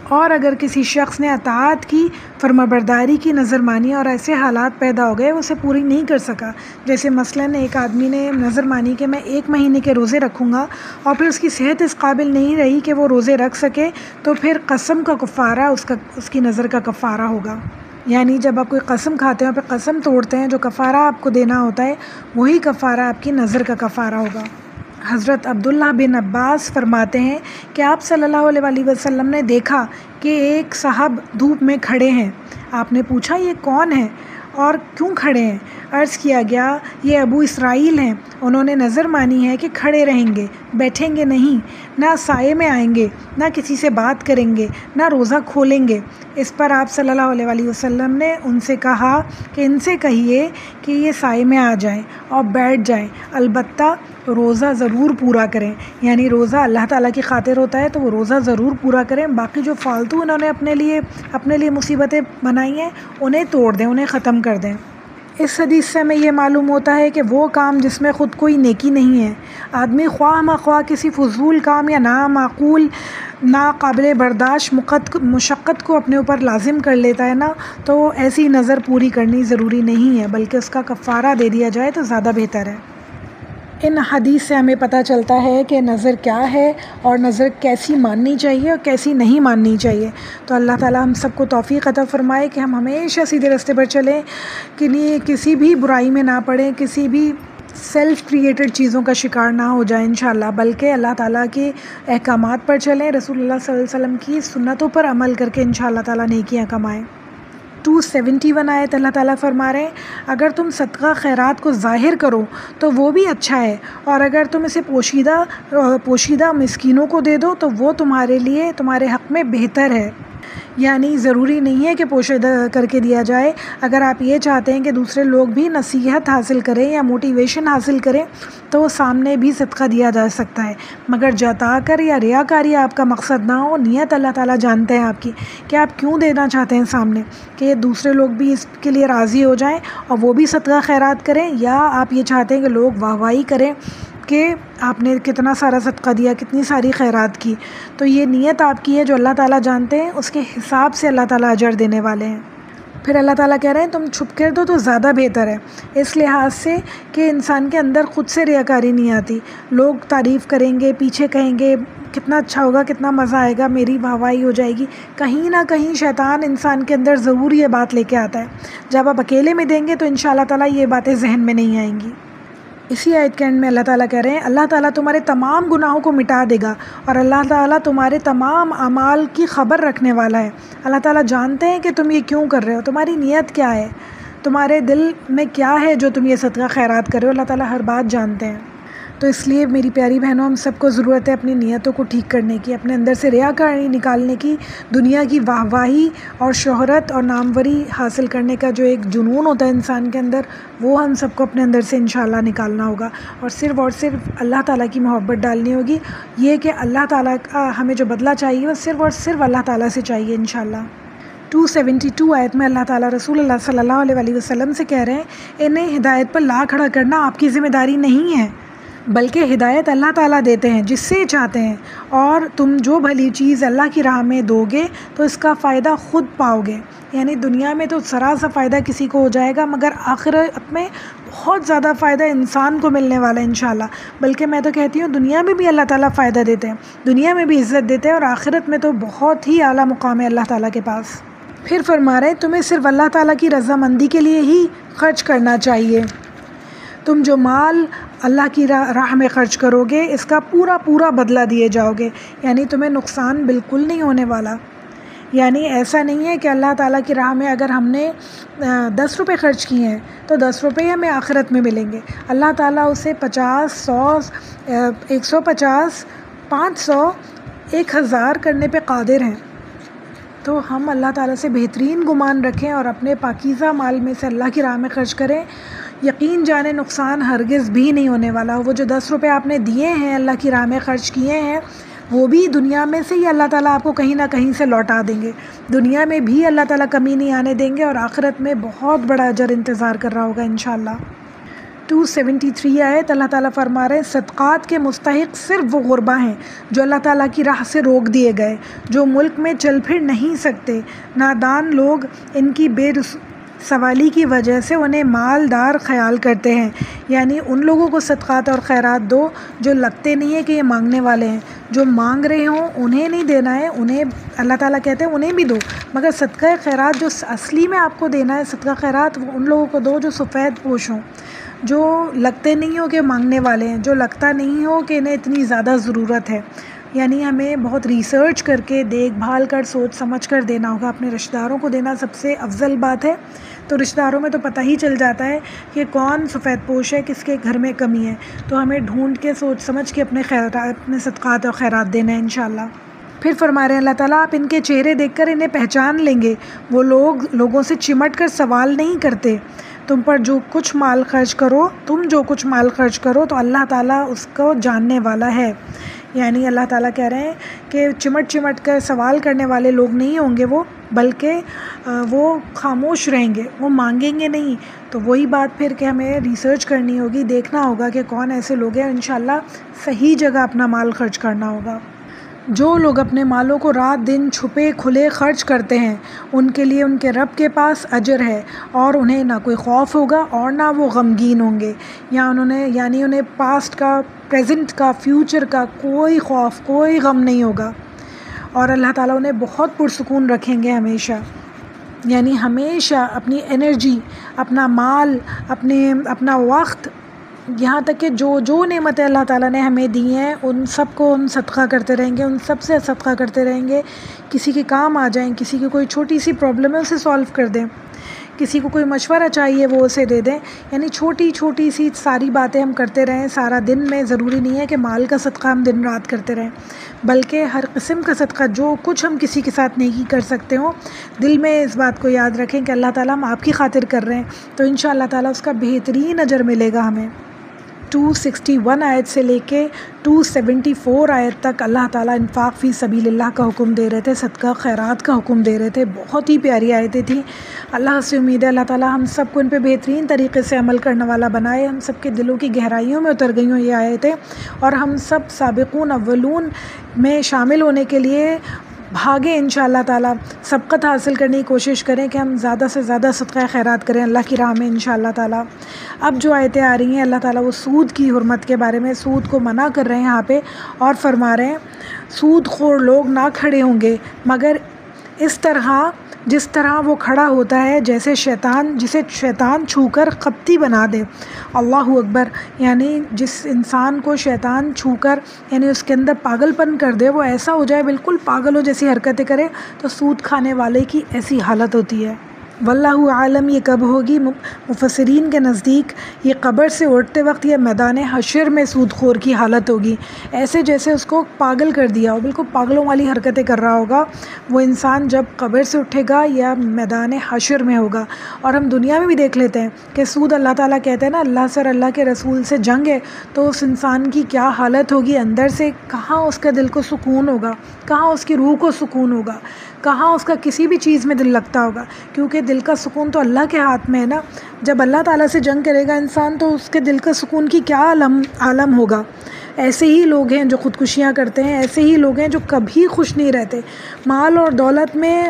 اور اگر کسی شخص نے اطاعت کی، فرمانبرداری کی، نظر مانی اور ایسے حالات پیدا ہو گئے وہ اسے پوری نہیں کر سکا، جیسے مثلاً ایک آدمی نے نظر مانی کہ میں 1 مہینے کے روزے رکھوں گا اور پھر اس کی صحت اس قابل نہیں رہی کہ وہ روزے رکھ سکے، تو پھر قسم کا کفارہ اس کی نظر کا کفارہ ہوگا۔ یعنی جب آپ کوئی قسم کھاتے ہیں اور پھر قسم توڑتے ہیں، جو کفارہ آپ کو دینا ہوتا ہے وہی کفارہ آپ کی نظر کا کفارہ ہوگا۔ حضرت عبداللہ بن عباس فرماتے ہیں کہ آپ صلی اللہ علیہ وسلم نے دیکھا کہ ایک صاحب دھوپ میں کھڑے ہیں۔ آپ نے پوچھا یہ کون ہے اور کیوں کھڑے ہیں؟ عرض کیا گیا یہ ابو اسرائیل ہیں، انہوں نے نظر مانی ہے کہ کھڑے رہیں گے، بیٹھیں گے نہیں، نہ سائے میں آئیں گے، نہ کسی سے بات کریں گے، نہ روزہ کھولیں گے۔ اس پر آپ صلی اللہ علیہ وسلم نے ان سے کہا کہ ان سے کہیے کہ یہ سائے میں آ جائیں اور بیٹھ جائیں، البتہ روزہ ضرور پورا کریں۔ یعنی روزہ اللہ تعالیٰ کی خاطر ہوتا ہے تو وہ روزہ ضرور پورا کریں، باقی جو فالتو انہوں نے اپنے لیے مصیبتیں بنائی ہیں انہیں توڑ دیں، انہیں ختم کر دیں۔ اس حدیث سے ہمیں یہ معلوم ہوتا ہے کہ وہ کام جس میں خود کوئی نیکی نہیں ہے، آدمی خواہ مخواہ کسی فضول کام یا نامعقول ناقابل برداشت مشقت کو اپنے اوپر لازم کر لیتا ہے نا، تو ایسی نظر پوری کرنی ضروری نہیں ہے، بلکہ اس کا کفارہ دے دیا جائے تو زیادہ بہتر ہے۔ ان حدیث سے ہمیں پتہ چلتا ہے کہ نظر کیا ہے اور نظر کیسی ماننی چاہیے اور کیسی نہیں ماننی چاہیے۔ تو اللہ تعالیٰ ہم سب کو توفیق عطا فرمائے کہ ہم ہمیشہ سیدھے راستے پر چلیں، کہ کسی بھی برائی میں نہ پڑیں، کسی بھی سیلف کریٹڈ چیزوں کا شکار نہ ہو جائیں انشاءاللہ، بلکہ اللہ تعالیٰ کے احکامات پر چلیں، رسول اللہ صلی اللہ علیہ وسلم کی سنتوں پر عمل کر کے انشاءاللہ تعالیٰ نیکیاں کمائیں۔ 271 آیت اللہ تعالیٰ فرما رہے ہیں اگر تم صدقہ خیرات کو ظاہر کرو تو وہ بھی اچھا ہے، اور اگر تم اسے پوشیدہ مسکینوں کو دے دو تو وہ تمہارے حق میں بہتر ہے۔ یعنی ضروری نہیں ہے کہ پوشیدہ کر کے دیا جائے، اگر آپ یہ چاہتے ہیں کہ دوسرے لوگ بھی نصیحت حاصل کریں یا موٹیویشن حاصل کریں تو سامنے بھی صدقہ دیا جا سکتا ہے، مگر جتا کر یا ریاکاری آپ کا مقصد نہ ہو۔ نیت اللہ تعالیٰ جانتے ہیں آپ کی کہ آپ کیوں دینا چاہتے ہیں سامنے، کہ دوسرے لوگ بھی اس کے لیے راضی ہو جائیں اور وہ بھی صدقہ خیرات کریں، یا آپ یہ چاہتے ہیں کہ لوگ واہ واہی کریں کہ آپ نے کتنا سارا صدقہ دیا، کتنی ساری خیرات کی۔ تو یہ نیت آپ کی ہے جو اللہ تعالیٰ جانتے ہیں، اس کے حساب سے اللہ تعالیٰ اجر دینے والے ہیں۔ پھر اللہ تعالیٰ کہہ رہے ہیں تم چھپ کر دو تو زیادہ بہتر ہے، اس لحاظ سے کہ انسان کے اندر خود سے ریاکاری نہیں آتی، لوگ تعریف کریں گے، پیچھے کہیں گے کتنا اچھا ہوگا، کتنا مزہ آئے گا، میری واہ واہی ہو جائے گی، کہیں نہ کہیں شیطان انسان کے اندر ضرور یہ بات لے کے آتا ہے۔ جب آپ اکیلے میں دیں گے تو انشاءاللہ تعالیٰ یہ باتیں ذہن میں نہیں آئیں گی۔ اسی آیت کے اینڈ میں اللہ تعالیٰ کہہ رہے ہیں اللہ تعالیٰ تمہارے تمام گناہوں کو مٹا دے گا، اور اللہ تعالیٰ تمہارے تمام اعمال کی خبر رکھنے والا ہے۔ اللہ تعالیٰ جانتے ہیں کہ تم یہ کیوں کر رہے ہو، تمہاری نیت کیا ہے، تمہارے دل میں کیا ہے جو تم یہ صدقہ خیرات کر رہے ہو، اللہ تعالیٰ ہر بات جانتے ہیں۔ تو اس لیے میری پیاری بہنوں، ہم سب کو ضرورت ہے اپنی نیتوں کو ٹھیک کرنے کی، اپنے اندر سے ریاکاری نکالنے کی، دنیا کی واہ واہی اور شہرت اور ناموری حاصل کرنے کا جو ایک جنون ہوتا ہے انسان کے اندر، وہ ہم سب کو اپنے اندر سے انشاءاللہ نکالنا ہوگا، اور صرف اللہ تعالیٰ کی محبت ڈالنی ہوگی، یہ کہ اللہ تعالیٰ کا ہمیں جو بدلہ چاہیے وہ صرف اللہ تعالیٰ سے چاہیے انشاءاللہ۔ 272 آیت میں اللہ تعالیٰ رسول اللہ صلی اللہ علیہ وسلم سے کہہ رہے ہیں انہیں ہدایت پر لا کھڑا کرنا آپ کی ذمہ داری نہیں ہے، بلکہ ہدایت اللہ تعالیٰ دیتے ہیں جس سے چاہتے ہیں، اور تم جو بھلی چیز اللہ کی راہ میں دو گے تو اس کا فائدہ خود پاؤ گے۔ یعنی دنیا میں تو ذرا سا فائدہ کسی کو ہو جائے گا، مگر آخرت میں بہت زیادہ فائدہ انسان کو ملنے والا ہے انشاءاللہ۔ بلکہ میں تو کہتی ہوں دنیا میں بھی اللہ تعالیٰ فائدہ دیتے ہیں، دنیا میں بھی عزت دیتے ہیں، اور آخرت میں تو بہت ہی اعلیٰ مقام ہے اللہ تعالیٰ کے پاس۔ پھر فرما رہے ہیں تمہیں صرف اللہ تعالیٰ کی رضامندی کے لیے ہی خرچ کرنا چاہیے۔ تم جو مال اللہ کی راہ میں خرچ کرو گے اس کا پورا بدلہ دیے جاؤ گے، یعنی تمہیں نقصان بالکل نہیں ہونے والا۔ یعنی ایسا نہیں ہے کہ اللہ تعالیٰ کی راہ میں اگر ہم نے 10 روپے خرچ کیے ہیں تو 10 روپے ہمیں آخرت میں ملیں گے، اللہ تعالیٰ اسے 50، 100، 150، 500، 1000 کرنے پہ قادر ہیں۔ تو ہم اللہ تعالیٰ سے بہترین گمان رکھیں اور اپنے پاکیزہ مال میں سے اللہ کی راہ میں خرچ کریں، یقین جانے نقصان ہرگز بھی نہیں ہونے والا۔ وہ جو 10 روپے آپ نے دیے ہیں اللہ کی راہ میں خرچ کیے ہیں، وہ بھی دنیا میں سے ہی اللہ تعالیٰ آپ کو کہیں نہ کہیں سے لوٹا دیں گے، دنیا میں بھی اللہ تعالیٰ کمی نہیں آنے دیں گے، اور آخرت میں بہت بڑا اجر انتظار کر رہا ہوگا انشاءاللہ۔ 273 آیت اللہ تعالیٰ فرما رہے ہیں صدقات کے مستحق صرف وہ غربا ہیں جو اللہ تعالیٰ کی راہ سے روک دیے گئے، جو ملک میں چل پھر نہیں سکتے۔ نادان لوگ ان کی بے سوالی کی وجہ سے انہیں مالدار خیال کرتے ہیں، یعنی ان لوگوں کو صدقات اور خیرات دو جو لگتے نہیں ہیں کہ یہ مانگنے والے ہیں، جو مانگ رہے ہوں انہیں نہیں دینا ہے، انہیں اللہ تعالیٰ کہتے ہیں انہیں بھی دو، مگر صدقہ خیرات جو اصلی میں آپ کو دینا ہے صدقہ خیرات وہ ان لوگوں کو دو جو سفید پوش ہوں، جو لگتے نہیں ہو کہ مانگنے والے ہیں، جو لگتا نہیں ہو کہ انہیں اتنی زیادہ ضرورت ہے۔ یعنی ہمیں بہت ریسرچ کر کے دیکھ بھال کر سوچ سمجھ کر دینا ہوگا۔ اپنے رشتہ داروں کو دینا سب سے افضل بات ہے، تو رشتہ داروں میں تو پتہ ہی چل جاتا ہے کہ کون سفید پوش ہے، کس کے گھر میں کمی ہے، تو ہمیں ڈھونڈ کے سوچ سمجھ کے اپنے صدقات اور خیرات دینا ہے انشاءاللہ۔ پھر فرما رہے ہیں اللہ تعالیٰ آپ ان کے چہرے دیکھ کر انہیں پہچان لیں گے، وہ لوگوں سے چمٹ کر سوال نہیں کرتے، تم جو کچھ مال خرچ کرو تو اللہ تعالیٰ اس کو جاننے والا ہے۔ یعنی اللہ تعالیٰ کہہ رہے ہیں کہ چمٹ کر سوال کرنے والے لوگ نہیں ہوں گے وہ، بلکہ وہ خاموش رہیں گے، وہ مانگیں گے نہیں۔ تو وہی بات پھر کہ ہمیں ریسرچ کرنی ہوگی، دیکھنا ہوگا کہ کون ایسے لوگ ہیں، انشاءاللہ صحیح جگہ اپنا مال خرچ کرنا ہوگا۔ جو لوگ اپنے مالوں کو رات دن چھپے کھلے خرچ کرتے ہیں ان کے لیے ان کے رب کے پاس اجر ہے، اور انہیں نہ کوئی خوف ہوگا اور نہ وہ غمگین ہوں گے، یعنی انہیں پاسٹ کا، پریزنٹ کا، فیوچر کا کوئی خوف کوئی غم نہیں ہوگا، اور اللہ تعالیٰ انہیں بہت پرسکون رکھیں گے ہمیشہ۔ یعنی ہمیشہ اپنی انرجی، اپنا مال، اپنا وقت، یہاں تک کہ جو نعمتیں اللہ تعالیٰ نے ہمیں دی ہیں ان سب کو ہم صدقہ کرتے رہیں گے، ان سب سے صدقہ کرتے رہیں گے۔ کسی کے کام آ جائیں، کسی کی کوئی چھوٹی سی پرابلم ہے اسے سالو کر دیں، کسی کو کوئی مشورہ چاہیے وہ اسے دے دیں، یعنی چھوٹی سی ساری باتیں ہم کرتے رہیں سارا دن میں۔ ضروری نہیں ہے کہ مال کا صدقہ ہم دن رات کرتے رہیں، بلکہ ہر قسم کا صدقہ جو کچھ ہم کسی کے ساتھ نیکی کر سکتے ہوں، دل میں اس بات کو یاد رکھیں کہ اللہ تعالیٰ ہم آپ کی خاطر کر رہے ہیں، تو انشاءاللہ تعالیٰ اس کا بہترین اجر ملے گا ہمیں۔ 261 آیت سے لے کے 274 آیت تک اللہ تعالیٰ انفاق فی سبیل اللہ کا حکم دے رہے تھے، صدقہ خیرات کا حکم دے رہے تھے۔ بہت ہی پیاری آیتیں تھیں۔ اللہ سے امید ہے اللہ تعالیٰ ہم سب کو ان پہ بہترین طریقے سے عمل کرنے والا بنائے، ہم سب کے دلوں کی گہرائیوں میں اتر گئی ہوں یہ آیتیں، اور ہم سب سابقون اولون میں شامل ہونے کے لیے بھاگیں انشاءاللہ تعالیٰ، سبقت حاصل کرنے کی کوشش کریں کہ ہم زیادہ سے زیادہ صدقہ خیرات کریں اللہ کی راہ میں انشاءاللہ تعالیٰ۔ اب جو آیتیں آ رہی ہیں اللہ تعالیٰ وہ سود کی حرمت کے بارے میں، سود کو منع کر رہے ہیں یہاں پہ، اور فرما رہے ہیں سود خور لوگ نہ کھڑے ہوں گے مگر اس طرح جس طرح وہ کھڑا ہوتا ہے جیسے جسے شیطان چھو کر قبطی بنا دے۔ اللہ اکبر، یعنی جس انسان کو شیطان چھو کر یعنی اس کے اندر پاگل پن کر دے، وہ ایسا ہو جائے بالکل پاگل ہو جیسی حرکتیں کرے، تو سود کھانے والے کی ایسی حالت ہوتی ہے۔ واللہ عالم یہ کب ہوگی؟ مفسرین کے نزدیک یہ قبر سے اٹھتے وقت یا میدان حشر میں سود خور کی حالت ہوگی، ایسے جیسے اس کو پاگل کر دیا ہو، بالکل پاگلوں والی حرکتیں کر رہا ہوگا وہ انسان جب قبر سے اٹھے گا یا میدان حشر میں ہوگا۔ اور ہم دنیا میں بھی دیکھ لیتے ہیں کہ سود اللہ تعالیٰ کہتے ہیں نا اللہ سے اور اللہ کے رسول سے جنگ ہے، تو اس انسان کی کیا حالت ہوگی، اندر سے کہاں اس کا دل کو سکون ہوگا، کہاں اس کی روح کو سکون ہوگا، کہاں اس کا کسی بھی چیز میں دل لگتا ہوگا، کیونکہ دل کا سکون تو اللہ کے ہاتھ میں ہے نا۔ جب اللہ تعالیٰ سے جنگ کرے گا انسان تو اس کے دل کا سکون کی کیا عالم ہوگا۔ ایسے ہی لوگ ہیں جو خودکشیاں کرتے ہیں، ایسے ہی لوگ ہیں جو کبھی خوش نہیں رہتے، مال اور دولت میں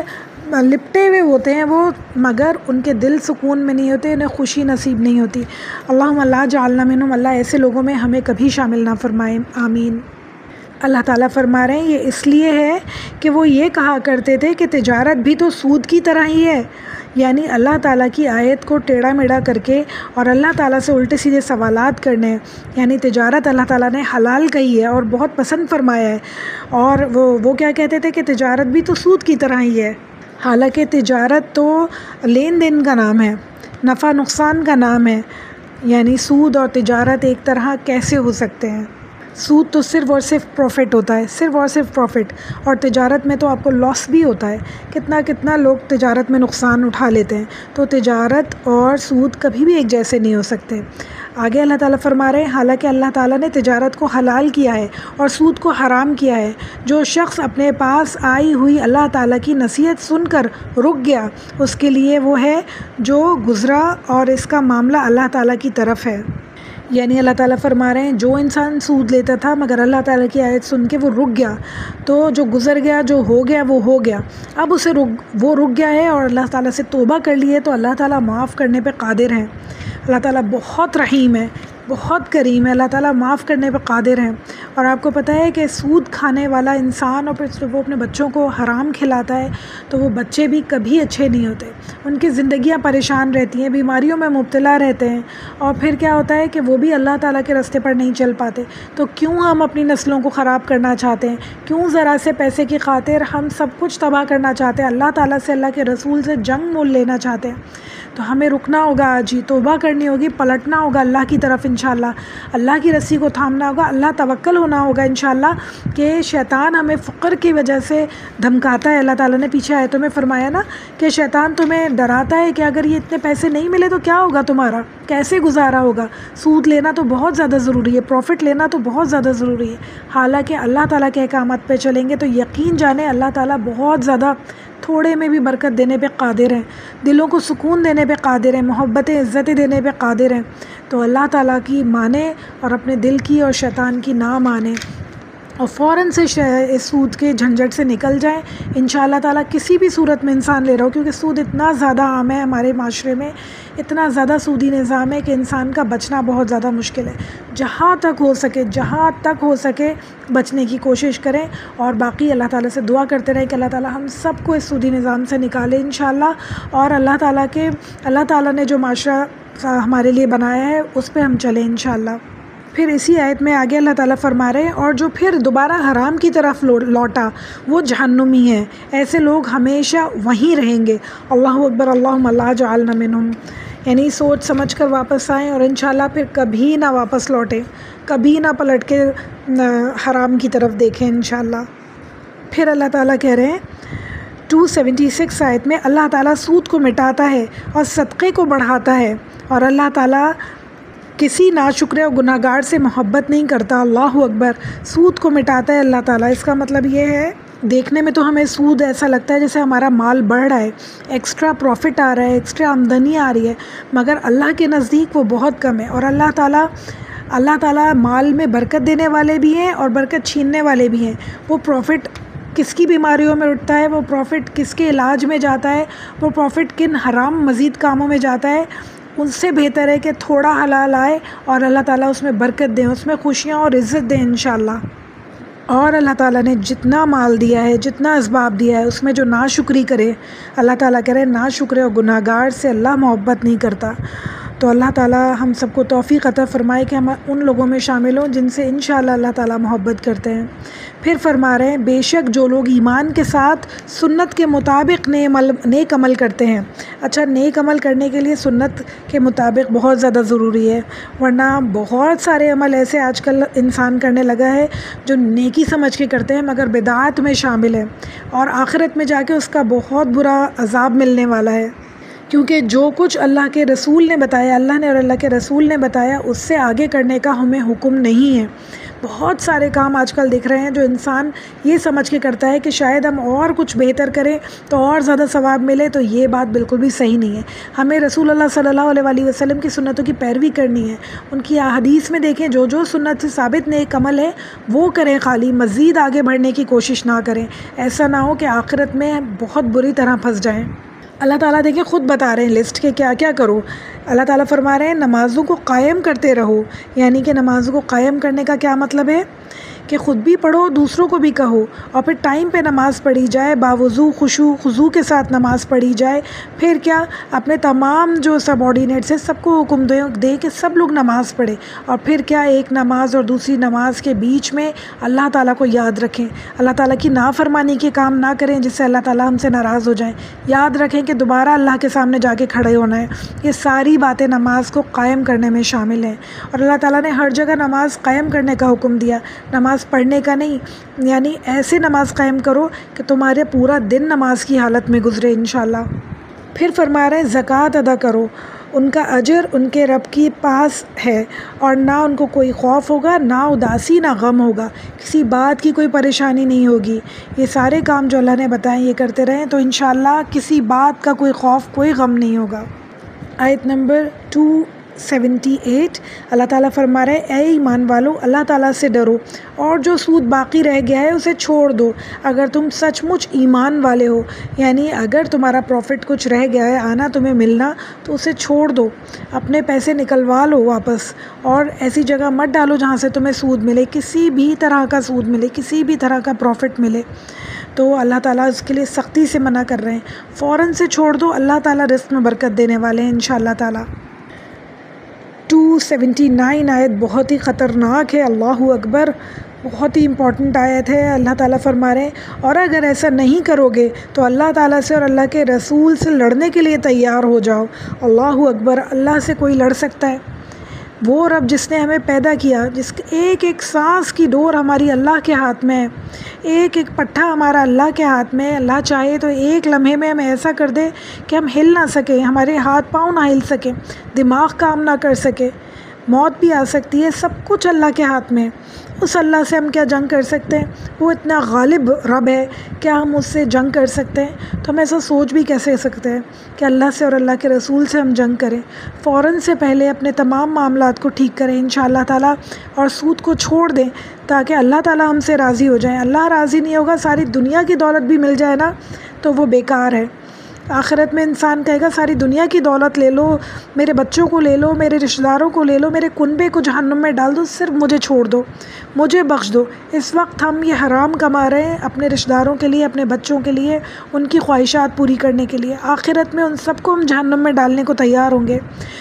لپٹے ہوئے ہوتے ہیں وہ، مگر ان کے دل سکون میں نہیں ہوتے، انہیں خوشی نصیب نہیں ہوتی۔ اللہم لا جعلنا منہم، اللہ ایسے لوگوں میں ہمیں کبھی شامل نہ فرمائے، آمین۔ اللہ تعالیٰ فرما رہے ہیں یہ اس لیے ہے کہ وہ یہ کہا کرتے تھے کہ تجارت بھی تو سود کی طرح ہی ہے، یعنی اللہ تعالیٰ کی آیت کو ٹیڑھا میڑھا کر کے اور اللہ تعالیٰ سے الٹے سیدھے سوالات کرنے، یعنی تجارت اللہ تعالیٰ نے حلال کہی ہے اور بہت پسند فرمایا ہے، اور وہ کیا کہتے تھے کہ تجارت بھی تو سود کی طرح ہی ہے، حالانکہ تجارت تو لین دین کا نام ہے، نفع نقصان کا نام ہے، یعنی سود اور تجارت ایک طرح کیسے ہو سکتے ہیں؟ سود تو صرف اور صرف پروفٹ ہوتا ہے، صرف اور صرف پروفٹ، اور تجارت میں تو آپ کو لاس بھی ہوتا ہے، کتنا لوگ تجارت میں نقصان اٹھا لیتے ہیں، تو تجارت اور سود کبھی بھی ایک جیسے نہیں ہو سکتے۔ آگے اللہ تعالیٰ فرما رہے ہیں حالانکہ اللہ تعالیٰ نے تجارت کو حلال کیا ہے اور سود کو حرام کیا ہے، جو شخص اپنے پاس آئی ہوئی اللہ تعالیٰ کی نصیحت سن کر رک گیا اس کے لیے وہ ہے جو گزرا، اور اس کا معاملہ اللہ تعالیٰ کی طرف ہے۔ یعنی اللہ تعالیٰ فرما رہے ہیں جو انسان سود لیتا تھا مگر اللہ تعالیٰ کی آیت سن کے وہ رک گیا، تو جو گزر گیا، جو ہو گیا وہ ہو گیا، اب اسے وہ رک گیا ہے اور اللہ تعالیٰ سے توبہ کر لی ہے، تو اللہ تعالیٰ معاف کرنے پہ قادر ہیں۔ اللہ تعالیٰ بہت رحیم ہے، بہت کریم ہے، اللہ تعالیٰ معاف کرنے پہ قادر ہیں۔ اور آپ کو پتہ ہے کہ سود کھانے والا انسان اور پھر وہ اپنے بچوں کو حرام کھلاتا ہے تو وہ بچے بھی کبھی اچھے نہیں ہوتے، ان کی زندگیاں پریشان رہتی ہیں، بیماریوں میں مبتلا رہتے ہیں، اور پھر کیا ہوتا ہے کہ وہ بھی اللہ تعالیٰ کے راستے پر نہیں چل پاتے۔ تو کیوں ہم اپنی نسلوں کو خراب کرنا چاہتے ہیں؟ کیوں ذرا سے پیسے کی خاطر ہم سب کچھ تباہ کرنا چاہتے ہیں؟ اللہ تعالیٰ سے، اللہ کے رسول سے جنگ مول لینا چاہتے ہیں؟ تو ہمیں رکنا ہوگا، آج ہی توبہ کرنی ہوگی، پلٹنا ہوگا اللہ کی طرف انشاءاللہ، اللہ کی رسی کو تھامنا ہوگا، اللہ توکل ہونا ہوگا انشاءاللہ، کہ شیطان ہمیں فقر کی وجہ سے دھمکاتا ہے۔ اللہ تعالیٰ نے پیچھے آیتوں میں فرمایا نا کہ شیطان تمہیں ڈراتا ہے کہ اگر یہ اتنے پیسے نہیں ملے تو کیا ہوگا تمہارا، کیسے گزارا ہوگا۔ سود لینا تو بہت زیادہ ضروری ہے، پروفٹ لینا تو بہت زیادہ ضروری ہے، حالانکہ اللہ تعالیٰ کے احکامات پہ چلیں گے تو یقین جانیں اللہ تعالیٰ بہت زیادہ تھوڑے میں بھی برکت دینے پہ قادر ہیں، دلوں کو سکون دینے پہ قادر ہیں، محبتیں عزتیں دینے پہ قادر ہیں۔ تو اللہ تعالیٰ کی مانیں اور اپنے دل کی اور شیطان کی نہ مانیں، اور فوراً سے اس سود کے جھنجھٹ سے نکل جائیں انشاءاللہ تعالیٰ۔ کسی بھی صورت میں انسان لے رہا ہو، کیونکہ سود اتنا زیادہ عام ہے ہمارے معاشرے میں، اتنا زیادہ سودی نظام ہے کہ انسان کا بچنا بہت زیادہ مشکل ہے۔ جہاں تک ہو سکے بچنے کی کوشش کریں، اور باقی اللہ تعالیٰ سے دعا کرتے رہیں کہ اللہ تعالیٰ ہم سب کو اس سودی نظام سے نکالے انشاءاللہ، اور اللہ تعالیٰ نے جو معاشرہ ہمارے لیے بنایا ہے اس پہ ہم چلیں انشاءاللہ۔ پھر اسی آیت میں آگے اللہ تعالیٰ فرما رہے ہیں اور جو پھر دوبارہ حرام کی طرف لوٹا وہ جہنمی ہے، ایسے لوگ ہمیشہ وہیں رہیں گے۔ اللہ اکبر، اللہم لا جعلنا منہم، یعنی سوچ سمجھ کر واپس آئیں اور انشاءاللہ پھر کبھی نہ واپس لوٹیں، کبھی نہ پلٹ کے حرام کی طرف دیکھیں انشاءاللہ۔ پھر اللہ تعالیٰ کہہ رہے ہیں 276 آیت میں، اللہ تعالیٰ سود کو مٹاتا ہے اور صدقے کو بڑھاتا ہے، اور اللہ تعالیٰ کسی ناشکرے اور گناہ گار سے محبت نہیں کرتا۔ اللہ اکبر، سود کو مٹاتا ہے اللہ تعالیٰ، اس کا مطلب یہ ہے، دیکھنے میں تو ہمیں سود ایسا لگتا ہے جیسے ہمارا مال بڑھ رہا ہے، ایکسٹرا پروفٹ آ رہا ہے، ایکسٹرا آمدنی آ رہی ہے، مگر اللہ کے نزدیک وہ بہت کم ہے۔ اور اللہ تعالیٰ مال میں برکت دینے والے بھی ہیں اور برکت چھیننے والے بھی ہیں۔ وہ پروفٹ کس کی بیماریوں میں اٹھتا ہے، وہ پروفٹ کس کے علاج میں جاتا ہے، وہ پروفٹ کن حرام مزید کاموں میں جاتا ہے، ان سے بہتر ہے کہ تھوڑا حلال آئے اور اللہ تعالیٰ اس میں برکت دیں، اس میں خوشیاں اور عزت دیں انشاءاللہ۔ اور اللہ تعالیٰ نے جتنا مال دیا ہے، جتنا اسباب دیا ہے، اس میں جو ناشکری کرے، اللہ تعالیٰ کہہ رہے ہیں ناشکرے اور گناہ گار سے اللہ محبت نہیں کرتا۔ تو اللہ تعالیٰ ہم سب کو توفیق عطا فرمائے کہ ہم ان لوگوں میں شامل ہوں جن سے انشاءاللہ اللہ تعالیٰ محبت کرتے ہیں۔ پھر فرما رہے ہیں بے شک جو لوگ ایمان کے ساتھ سنت کے مطابق نیک عمل کرتے ہیں۔ اچھا، نیک عمل کرنے کے لیے سنت کے مطابق بہت زیادہ ضروری ہے، ورنہ بہت سارے عمل ایسے آج کل انسان کرنے لگا ہے جو نیکی سمجھ کے کرتے ہیں مگر بدعات میں شامل ہے، اور آخرت میں جا کے اس کا بہت برا عذاب ملنے والا ہے، کیونکہ جو کچھ اللہ کے رسول نے بتایا، اللہ نے اور اللہ کے رسول نے بتایا، اس سے آگے کرنے کا ہمیں حکم نہیں ہے۔ بہت سارے کام آج کل دیکھ رہے ہیں جو انسان یہ سمجھ کے کرتا ہے کہ شاید ہم اور کچھ بہتر کریں تو اور زیادہ ثواب ملے، تو یہ بات بالکل بھی صحیح نہیں ہے۔ ہمیں رسول اللہ صلی اللہ علیہ وسلم کی سنتوں کی پیروی کرنی ہے، ان کی احادیث میں دیکھیں جو سنت سے ثابت نیک عمل ہے وہ کریں، خالی مزید آگے بڑھنے کی کوشش نہ کریں، ایسا نہ ہو کہ آخرت میں بہت بری طرح پھنس جائیں۔ اللہ تعالیٰ دیکھیں خود بتا رہے ہیں لسٹ کے کیا کیا کرو۔ اللہ تعالیٰ فرما رہے ہیں نمازوں کو قائم کرتے رہو، یعنی کہ نمازوں کو قائم کرنے کا کیا مطلب ہے کہ خود بھی پڑھو، دوسروں کو بھی کہو، اور پھر ٹائم پہ نماز پڑھی جائے، باوضو خشوع خضوع کے ساتھ نماز پڑھی جائے۔ پھر کیا، اپنے تمام جو سب آرڈینیٹس ہیں سب کو حکم دے کہ سب لوگ نماز پڑھیں، اور پھر کیا، ایک نماز اور دوسری نماز کے بیچ میں اللہ تعالیٰ کو یاد رکھیں، اللہ تعالیٰ کی نافرمانی کے کام نہ کریں جس سے اللہ تعالیٰ ہم سے ناراض ہو جائیں، یاد رکھیں کہ دوبارہ اللہ کے سامنے جا کے کھڑے ہونا ہے۔ یہ ساری باتیں نماز کو قائم کرنے میں شامل ہیں، اور اللہ تعالیٰ نے ہر جگہ نماز قائم کرنے کا حکم دیا، نماز پڑھنے کا نہیں، یعنی ایسے نماز قائم کرو کہ تمہارے پورا دن نماز کی حالت میں گزرے انشاءاللہ۔ پھر فرما رہے ہیں زکوٰۃ ادا کرو، ان کا اجر ان کے رب کے پاس ہے، اور نہ ان کو کوئی خوف ہوگا، نہ اداسی، نہ غم ہوگا، کسی بات کی کوئی پریشانی نہیں ہوگی۔ یہ سارے کام جو اللہ نے بتائے یہ کرتے رہیں تو انشاءاللہ کسی بات کا کوئی خوف، کوئی غم نہیں ہوگا۔ آیت نمبر 78 اللہ تعالیٰ فرما رہے ہیں اے ایمان والو اللہ تعالیٰ سے ڈرو اور جو سود باقی رہ گیا ہے اسے چھوڑ دو اگر تم سچ مچ ایمان والے ہو، یعنی اگر تمہارا پروفٹ کچھ رہ گیا ہے آنا تمہیں ملنا تو اسے چھوڑ دو، اپنے پیسے نکلوا لو واپس، اور ایسی جگہ مت ڈالو جہاں سے تمہیں سود ملے، کسی بھی طرح کا سود ملے، کسی بھی طرح کا پروفٹ ملے تو اللہ تعالیٰ اس کے لیے سختی سے منع کر رہے ہیں، فوراً سے چھوڑ دو، اللہ تعالیٰ رزق میں برکت دینے والے ہیں انشاءاللہ تعالیٰ۔ 279 آیت بہت ہی خطرناک ہے، اللہ اکبر، بہت ہی امپورٹنٹ آیت ہے۔ اللہ تعالیٰ فرما رہے ہیں اور اگر ایسا نہیں کرو گے تو اللہ تعالیٰ سے اور اللہ کے رسول سے لڑنے کے لیے تیار ہو جاؤ۔ اللہ اکبر، اللہ سے کوئی لڑ سکتا ہے؟ وہ رب جس نے ہمیں پیدا کیا، جس ایک ایک سانس کی ڈور ہماری اللہ کے ہاتھ میں ہے، ایک ایک پٹھا ہمارا اللہ کے ہاتھ میں ہے، اللہ چاہے تو ایک لمحے میں ہمیں ایسا کر دے کہ ہم ہل نہ سکیں، ہمارے ہاتھ پاؤں نہ ہل سکیں، دماغ کام نہ کر سکے، موت بھی آ سکتی ہے، سب کچھ اللہ کے ہاتھ میں ہے۔ اس اللہ سے ہم کیا جنگ کر سکتے ہیں؟ وہ اتنا غالب رب ہے، کیا ہم اس سے جنگ کر سکتے ہیں؟ تو ہم ایسا سوچ بھی کیسے سکتے ہیں کہ اللہ سے اور اللہ کے رسول سے ہم جنگ کریں؟ فوراً سے پہلے اپنے تمام معاملات کو ٹھیک کریں انشاءاللہ تعالیٰ، اور سود کو چھوڑ دیں تاکہ اللہ تعالیٰ ہم سے راضی ہو جائیں۔ اللہ راضی نہیں ہوگا، ساری دنیا کی دولت بھی مل جائے نا تو وہ بیکار ہے۔ آخرت میں انسان کہے گا ساری دنیا کی دولت لے لو، میرے بچوں کو لے لو، میرے رشتہ داروں کو لے لو، میرے کنبے کو جہنم میں ڈال دو، صرف مجھے چھوڑ دو، مجھے بخش دو۔ اس وقت ہم یہ حرام کما رہے ہیں اپنے رشتہ داروں کے لیے، اپنے بچوں کے لیے، ان کی خواہشات پوری کرنے کے لیے۔ آخرت میں ان سب کو ہم جہنم میں ڈالنے کو تیار ہوں گے،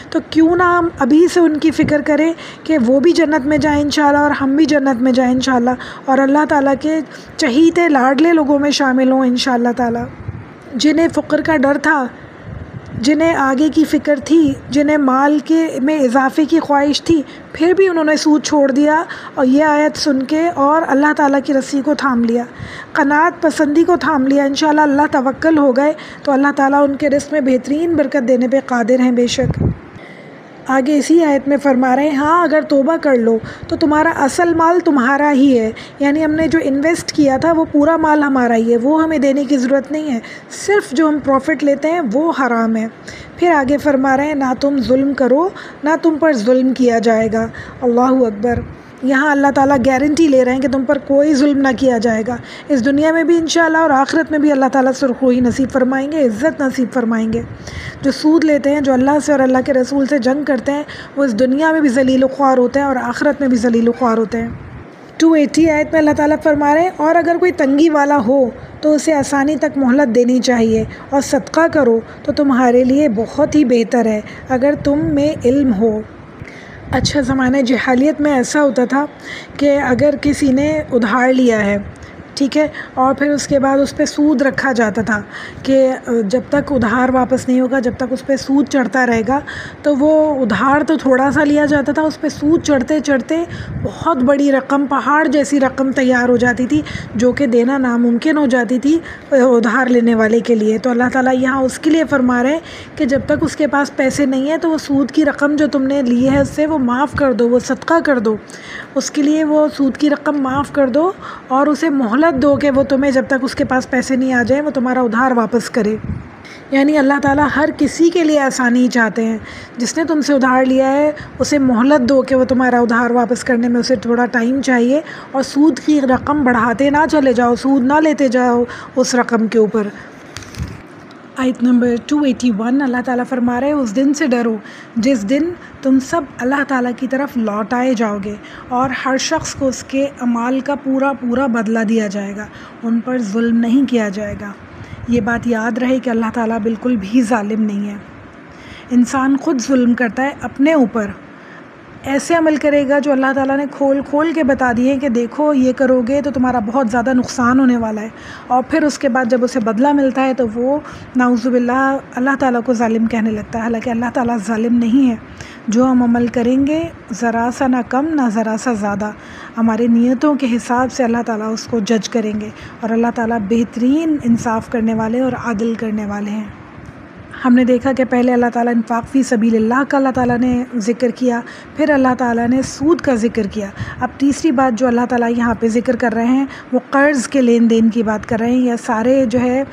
تو کیوں نہ ہم ابھی سے ان کی فکر کریں کہ وہ بھی جنت میں جائیں انشاءاللہ اور ہم بھی جنت میں جائیں انشاءاللہ، اور اللہ تعالیٰ کے چہیتے لاڈلے لوگوں میں شامل ہوں انشاءاللہ تعالیٰ۔ جنہیں فقر کا ڈر تھا، جنہیں آگے کی فکر تھی، جنہیں مال کے میں اضافے کی خواہش تھی، پھر بھی انہوں نے سود چھوڑ دیا اور یہ آیت سن کے اور اللہ تعالیٰ کی رسی کو تھام لیا، قناعت پسندی کو تھام لیا انشاءاللہ، اللہ توکل ہو گئے تو اللہ تعالیٰ ان کے رزق میں بہترین برکت دینے پہ قادر ہیں بے شک۔ آگے اسی آیت میں فرما رہے ہیں ہاں اگر توبہ کر لو تو تمہارا اصل مال تمہارا ہی ہے، یعنی ہم نے جو انویسٹ کیا تھا وہ پورا مال ہمارا ہی ہے، وہ ہمیں دینے کی ضرورت نہیں ہے، صرف جو ہم پروفٹ لیتے ہیں وہ حرام ہے۔ پھر آگے فرما رہے ہیں نہ تم ظلم کرو، نہ تم پر ظلم کیا جائے گا۔ اللہ اکبر، یہاں اللہ تعالیٰ گارنٹی لے رہے ہیں کہ تم پر کوئی ظلم نہ کیا جائے گا، اس دنیا میں بھی انشاءاللہ اور آخرت میں بھی اللہ تعالیٰ سرخروئی نصیب فرمائیں گے، عزت نصیب فرمائیں گے۔ جو سود لیتے ہیں، جو اللہ سے اور اللہ کے رسول سے جنگ کرتے ہیں، وہ اس دنیا میں بھی ذلیل و خوار ہوتے ہیں اور آخرت میں بھی ذلیل و خوار ہوتے ہیں۔ 280 آیت میں اللہ تعالیٰ فرما رہے ہیں اور اگر کوئی تنگی والا ہو تو اسے آسانی تک مہلت دینی چاہیے، اور صدقہ کرو تو تمہارے لیے بہت ہی بہتر ہے اگر تم میں علم ہو۔ اچھا زمانہ جہالیت میں ایسا ہوتا تھا کہ اگر کسی نے ادھار لیا ہے، ٹھیک ہے، اور پھر اس کے بعد اس پہ سود رکھا جاتا تھا کہ جب تک ادھار واپس نہیں ہوگا، جب تک اس پہ سود چڑھتا رہے گا، تو وہ ادھار تو تھوڑا سا لیا جاتا تھا، اس پہ سود چڑھتے چڑھتے بہت بڑی رقم، پہاڑ جیسی رقم تیار ہو جاتی تھی جو کہ دینا ناممکن ہو جاتی تھی ادھار لینے والے کے لیے۔ تو اللہ تعالیٰ یہاں اس کے لیے فرما رہے ہیں کہ جب تک اس کے پاس پیسے نہیں ہیں تو وہ سود کی رقم جو تم نے لی ہے اس سے وہ معاف کر دو، وہ صدقہ کر دو، اس کے لیے وہ سود کی رقم معاف کر دو اور اسے مہلت دو کہ وہ تمہیں جب تک اس کے پاس پیسے نہیں آ جائیں وہ تمہارا ادھار واپس کرے۔ یعنی اللہ تعالیٰ ہر کسی کے لیے آسانی ہی چاہتے ہیں، جس نے تم سے ادھار لیا ہے اسے مہلت دو کہ وہ تمہارا ادھار واپس کرنے میں اسے تھوڑا ٹائم چاہیے، اور سود کی رقم بڑھاتے نہ چلے جاؤ، سود نہ لیتے جاؤ اس رقم کے اوپر۔ آیت نمبر 281 اللہ تعالیٰ فرما رہے ہیں اس دن سے ڈرو جس دن تم سب اللہ تعالیٰ کی طرف لوٹائے جاؤ گے، اور ہر شخص کو اس کے اعمال کا پورا پورا بدلہ دیا جائے گا، ان پر ظلم نہیں کیا جائے گا۔ یہ بات یاد رہے کہ اللہ تعالیٰ بالکل بھی ظالم نہیں ہے، انسان خود ظلم کرتا ہے اپنے اوپر، ایسے عمل کرے گا جو اللہ تعالیٰ نے کھول کھول کے بتا دیے کہ دیکھو یہ کرو گے تو تمہارا بہت زیادہ نقصان ہونے والا ہے، اور پھر اس کے بعد جب اسے بدلہ ملتا ہے تو وہ نعوذ باللہ اللہ تعالیٰ کو ظالم کہنے لگتا ہے، حالانکہ اللہ تعالیٰ ظالم نہیں ہے۔ جو ہم عمل کریں گے ذرا سا نہ کم نہ ذرا سا زیادہ، ہمارے نیتوں کے حساب سے اللہ تعالیٰ اس کو جج کریں گے، اور اللہ تعالیٰ بہترین انصاف کرنے والے اور عادل کرنے والے ہیں۔ ہم نے دیکھا کہ پہلے اللہ تعالیٰ انفاق فی سبیل اللہ کا اللہ تعالیٰ نے ذکر کیا، پھر اللہ تعالیٰ نے سود کا ذکر کیا۔ اب تیسری بات جو اللہ تعالیٰ یہاں پہ ذکر کر رہے ہیں وہ قرض کے لین دین کی بات کر رہے ہیں، یا سارے جو ہے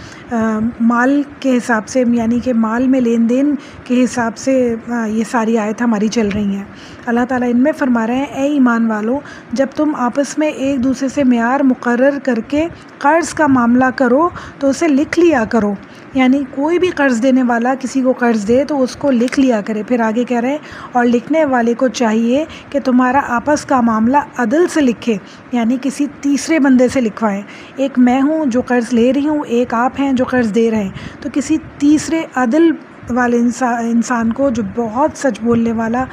مال کے حساب سے، یعنی کہ مال میں لین دین کے حساب سے یہ ساری آیت ہماری چل رہی ہیں۔ اللہ تعالیٰ ان میں فرما رہے ہیں اے ایمان والو، جب تم آپس میں ایک دوسرے سے معیار مقرر کر کے قرض کا معاملہ کرو تو اسے لکھ لیا کرو، یعنی کوئی بھی قرض دینے والا کسی کو قرض دے تو اس کو لکھ لیا کرے۔ پھر آگے کہہ رہے ہیں اور لکھنے والے کو چاہیے کہ تمہارا آپس کا معاملہ عدل سے لکھے، یعنی کسی تیسرے بندے سے لکھوائیں۔ ایک میں ہوں جو قرض لے رہی ہوں، ایک آپ ہیں جو قرض دے رہے ہیں، تو کسی تیسرے عدل والے انسان کو، جو بہت سچ بولنے والا،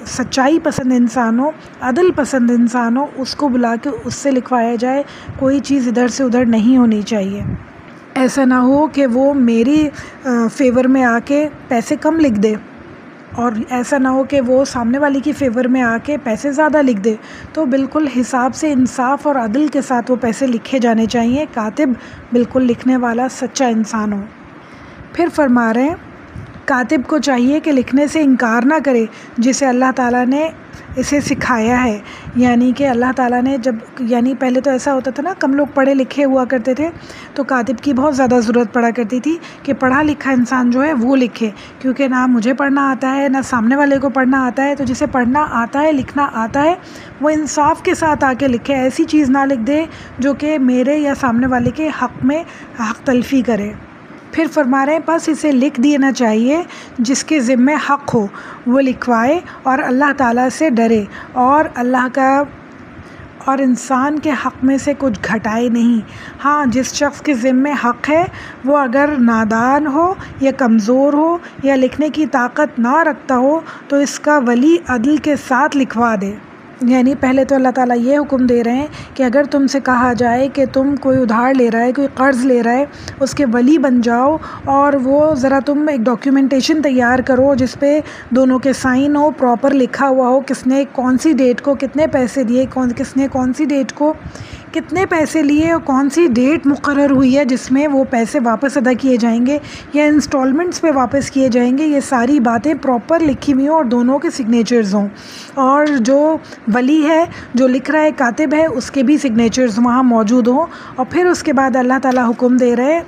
سچائی پسند انسان ہو، عدل پسند انسان ہو، اس کو بلا کے اس سے لکھوایا جائے۔ کوئی چیز ادھر سے ادھر نہیں ہونی چاہیے۔ ایسا نہ ہو کہ وہ میری فیور میں آ کے پیسے کم لکھ دے، اور ایسا نہ ہو کہ وہ سامنے والی کی فیور میں آ کے پیسے زیادہ لکھ دے۔ تو بالکل حساب سے، انصاف اور عدل کے ساتھ وہ پیسے لکھے جانے چاہیے۔ کاتب بالکل لکھنے والا سچا انسان ہو۔ پھر فرما رہے ہیں کاتب کو چاہیے کہ لکھنے سے انکار نہ کرے جسے اللہ تعالیٰ نے اسے سکھایا ہے، یعنی کہ اللہ تعالیٰ نے یعنی پہلے تو ایسا ہوتا تھا نا، کم لوگ پڑھے لکھے ہوا کرتے تھے تو کاتب کی بہت زیادہ ضرورت پڑا کرتی تھی کہ پڑھا لکھا انسان جو ہے وہ لکھے، کیونکہ نہ مجھے پڑھنا آتا ہے نہ سامنے والے کو پڑھنا آتا ہے۔ تو جسے پڑھنا آتا ہے، لکھنا آتا ہے، وہ انصاف کے ساتھ آ کے لکھے، ایسی چیز نہ لکھ دے جو کہ میرے یا سامنے والے کے حق میں حق تلفی کرے۔ پھر فرما رہے ہیں بس اسے لکھ دینا چاہیے جس کے ذمے حق ہو وہ لکھوائے اور اللہ تعالیٰ سے ڈرے، اور اللہ کا اور انسان کے حق میں سے کچھ گھٹائے نہیں۔ ہاں، جس شخص کے ذمے حق ہے وہ اگر نادان ہو یا کمزور ہو یا لکھنے کی طاقت نہ رکھتا ہو تو اس کا ولی عدل کے ساتھ لکھوا دے۔ یعنی پہلے تو اللہ تعالیٰ یہ حکم دے رہے ہیں کہ اگر تم سے کہا جائے کہ تم کوئی ادھار لے رہا ہے، کوئی قرض لے رہا ہے، اس کے ولی بن جاؤ، اور وہ ذرا تم ایک ڈاکیومنٹیشن تیار کرو جس پہ دونوں کے سائن ہو، پراپر لکھا ہوا ہو کس نے کون سی ڈیٹ کو کتنے پیسے دیے، کس نے کون سی ڈیٹ کو کتنے پیسے لیے، اور کون سی ڈیٹ مقرر ہوئی ہے جس میں وہ پیسے واپس ادا کیے جائیں گے یا انسٹالمنٹس پہ واپس کیے جائیں گے۔ یہ ساری باتیں پراپر لکھی ہوئی ہوں اور دونوں کے سگنیچرز ہوں، اور جو ولی ہے، جو لکھ رہا ہے، کاتب ہے، اس کے بھی سگنیچرز وہاں موجود ہوں۔ اور پھر اس کے بعد اللہ تعالیٰ حکم دے رہے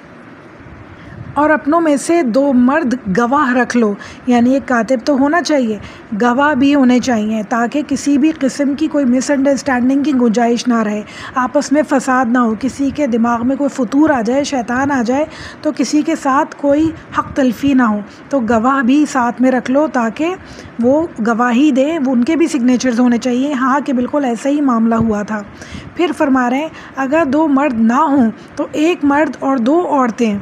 اور اپنوں میں سے 2 مرد گواہ رکھ لو، یعنی ایک کاتب تو ہونا چاہیے، گواہ بھی ہونے چاہیے تاکہ کسی بھی قسم کی کوئی مس انڈرسٹینڈنگ کی گنجائش نہ رہے، آپس میں فساد نہ ہو، کسی کے دماغ میں کوئی فطور آ جائے، شیطان آ جائے تو کسی کے ساتھ کوئی حق تلفی نہ ہو۔ تو گواہ بھی ساتھ میں رکھ لو تاکہ وہ گواہی دیں، وہ ان کے بھی سگنیچرز ہونے چاہیے، ہاں کہ بالکل ایسا ہی معاملہ ہوا تھا۔ پھر فرما رہے ہیں اگر 2 مرد نہ ہوں تو 1 مرد اور 2 عورتیں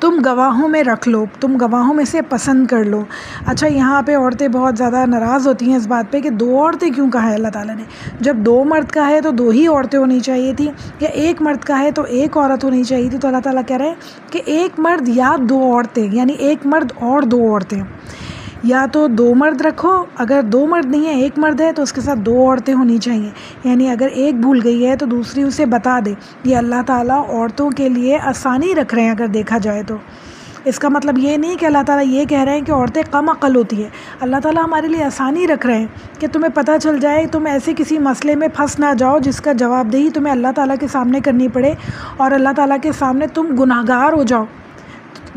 تم گواہوں میں رکھ لو، تم گواہوں میں سے پسند کر لو۔ اچھا، یہاں پہ عورتیں بہت زیادہ ناراض ہوتی ہیں اس بات پہ کہ 2 عورتیں کیوں کہا ہے اللہ تعالیٰ نے؟ جب 2 مرد کا ہے تو 2 ہی عورتیں ہونی چاہیے تھی، یا 1 مرد کا ہے تو 1 عورت ہونی چاہیے تھی۔ تو اللہ تعالیٰ کہہ رہے ہیں کہ 1 مرد یا 2 عورتیں، یعنی 1 مرد اور 2 عورتیں، یا تو 2 مرد رکھو، اگر 2 مرد نہیں ہے 1 مرد ہے تو اس کے ساتھ 2 عورتیں ہونی چاہیے، یعنی اگر ایک بھول گئی ہے تو دوسری اسے بتا دے۔ یہ اللہ تعالیٰ عورتوں کے لیے آسانی رکھ رہے ہیں اگر دیکھا جائے تو۔ اس کا مطلب یہ نہیں کہ اللہ تعالیٰ یہ کہہ رہے ہیں کہ عورتیں کم عقل ہوتی ہیں، اللہ تعالیٰ ہمارے لیے آسانی رکھ رہے ہیں کہ تمہیں پتہ چل جائے، تم ایسے کسی مسئلے میں پھنس نہ جاؤ جس کا جواب دہی تمہیں اللہ تعالیٰ کے سامنے کرنی پڑے اور اللہ تعالیٰ کے سامنے تم گناہگار ہو جاؤ۔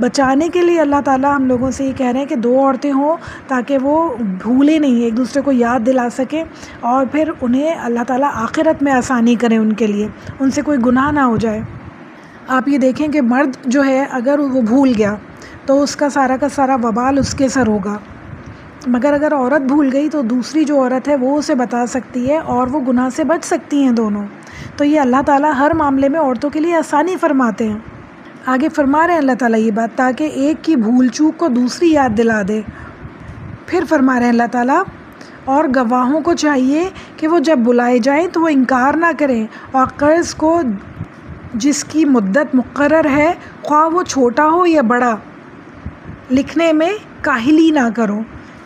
بچانے کے لیے اللہ تعالیٰ ہم لوگوں سے یہ کہہ رہے ہیں کہ 2 عورتیں ہوں تاکہ وہ بھولے نہیں، ایک دوسرے کو یاد دلا سکیں، اور پھر انہیں اللہ تعالیٰ آخرت میں آسانی کریں، ان کے لیے ان سے کوئی گناہ نہ ہو جائے۔ آپ یہ دیکھیں کہ مرد جو ہے اگر وہ بھول گیا تو اس کا سارا وبال اس کے سر ہوگا، مگر اگر عورت بھول گئی تو دوسری جو عورت ہے وہ اسے بتا سکتی ہے اور وہ گناہ سے بچ سکتی ہیں دونوں۔ تو یہ اللہ تعالیٰ ہر معاملے میں عورتوں کے لیے آسانی فرماتے ہیں۔ آگے فرما رہے ہیں اللہ تعالیٰ یہ بات تاکہ ایک کی بھول چوک کو دوسری یاد دلا دے۔ پھر فرما رہے ہیں اللہ تعالیٰ اور گواہوں کو چاہیے کہ وہ جب بلائے جائیں تو وہ انکار نہ کریں، اور قرض کو جس کی مدت مقرر ہے خواہ وہ چھوٹا ہو یا بڑا لکھنے میں کاہلی نہ کرو،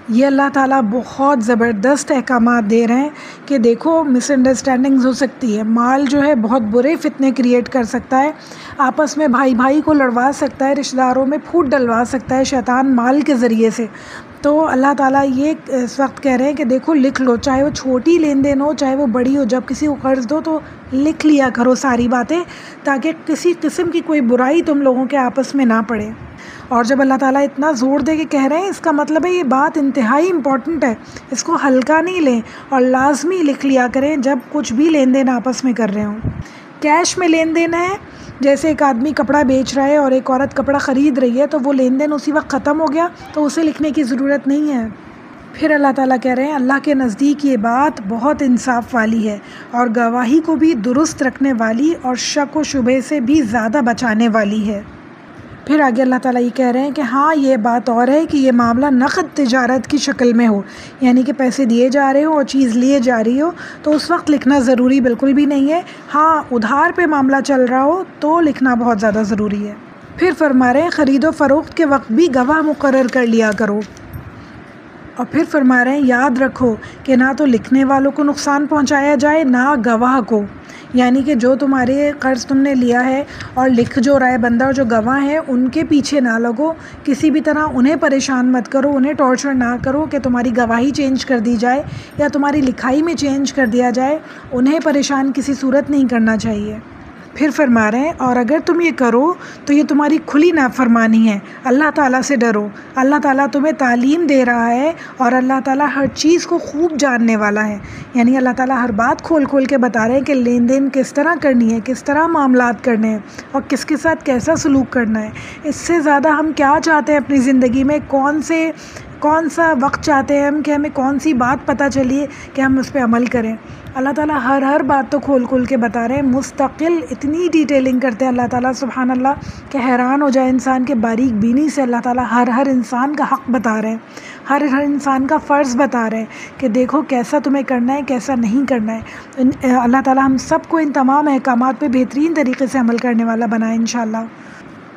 یہ اللہ تعالیٰ بہت زبردست احکامات دے رہے ہیں کہ دیکھو مس انڈرسٹینڈنگز ہو سکتی ہے، مال جو ہے بہت برے فتنے کریٹ کر سکتا ہے، آپس میں بھائی بھائی کو لڑوا سکتا ہے، رشتہ داروں میں پھوٹ ڈلوا سکتا ہے شیطان مال کے ذریعے سے۔ تو اللہ تعالیٰ یہ اس وقت کہہ رہے ہیں کہ دیکھو لکھ لو، چاہے وہ چھوٹی لین دین ہو چاہے وہ بڑی ہو، جب کسی کو قرض دو تو لکھ لیا کرو ساری باتیں، تاکہ کسی قسم کی کوئی برائی تم لوگوں کے آپس میں نہ پڑے۔ اور جب اللہ تعالیٰ اتنا زور دے کے کہہ رہے ہیں، اس کا مطلب ہے یہ بات انتہائی امپورٹنٹ ہے، اس کو ہلکا نہیں لیں اور لازمی لکھ لیا کریں جب کچھ بھی لین دین آپس میں کر رہے ہوں۔ کیش میں لین دین ہے، جیسے ایک آدمی کپڑا بیچ رہا ہے اور ایک عورت کپڑا خرید رہی ہے، تو وہ لین دین اسی وقت ختم ہو گیا تو اسے لکھنے کی ضرورت نہیں ہے۔ پھر اللہ تعالیٰ کہہ رہے ہیں اللہ کے نزدیک یہ بات بہت انصاف والی ہے اور گواہی کو بھی درست رکھنے والی اور شک و شبہ سے بھی زیادہ بچانے والی ہے۔ پھر آگے اللہ تعالیٰ یہ کہہ رہے ہیں کہ ہاں یہ بات اور ہے کہ یہ معاملہ نقد تجارت کی شکل میں ہو، یعنی کہ پیسے دیے جا رہے ہوں اور چیز لیے جا رہی ہو تو اس وقت لکھنا ضروری بالکل بھی نہیں ہے۔ ہاں ادھار پہ معاملہ چل رہا ہو تو لکھنا بہت زیادہ ضروری ہے۔ پھر فرما رہے ہیں خرید و فروخت کے وقت بھی گواہ مقرر کر لیا کرو، اور پھر فرما رہے ہیں یاد رکھو کہ نہ تو لکھنے والوں کو نقصان پہنچایا جائے نہ گواہ کو، یعنی کہ جو تمہارے قرض تم نے لیا ہے اور لکھ جو رہا ہے بندہ اور جو گواہ ہے ان کے پیچھے نہ لگو، کسی بھی طرح انہیں پریشان مت کرو، انہیں ٹارچر نہ کرو کہ تمہاری گواہی چینج کر دی جائے یا تمہاری لکھائی میں چینج کر دیا جائے، انہیں پریشان کسی صورت نہیں کرنا چاہیے۔ پھر فرما رہے ہیں اور اگر تم یہ کرو تو یہ تمہاری کھلی نافرمانی ہے، اللہ تعالیٰ سے ڈرو، اللہ تعالیٰ تمہیں تعلیم دے رہا ہے اور اللہ تعالیٰ ہر چیز کو خوب جاننے والا ہے، یعنی اللہ تعالیٰ ہر بات کھول کھول کے بتا رہے ہیں کہ لین دین کس طرح کرنی ہے، کس طرح معاملات کرنے ہیں اور کس کے ساتھ کیسا سلوک کرنا ہے۔ اس سے زیادہ ہم کیا چاہتے ہیں اپنی زندگی میں، کون سا وقت چاہتے ہیں ہم کہ ہمیں کون سی بات پتہ چلیے کہ ہم اس پہ عمل کریں۔ اللہ تعالیٰ ہر بات تو کھول کھول کے بتا رہے ہیں، مستقل اتنی ڈیٹیلنگ کرتے ہیں اللہ تعالیٰ سبحان اللہ کہ حیران ہو جائے انسان کے باریک بینی سے۔ اللہ تعالیٰ ہر انسان کا حق بتا رہے ہیں، ہر انسان کا فرض بتا رہے ہیں کہ دیکھو کیسا تمہیں کرنا ہے کیسا نہیں کرنا ہے۔ اللہ تعالیٰ ہم سب کو ان تمام احکامات پہ بہترین طریقے سے عمل کرنے والا بنائے انشاءاللہ۔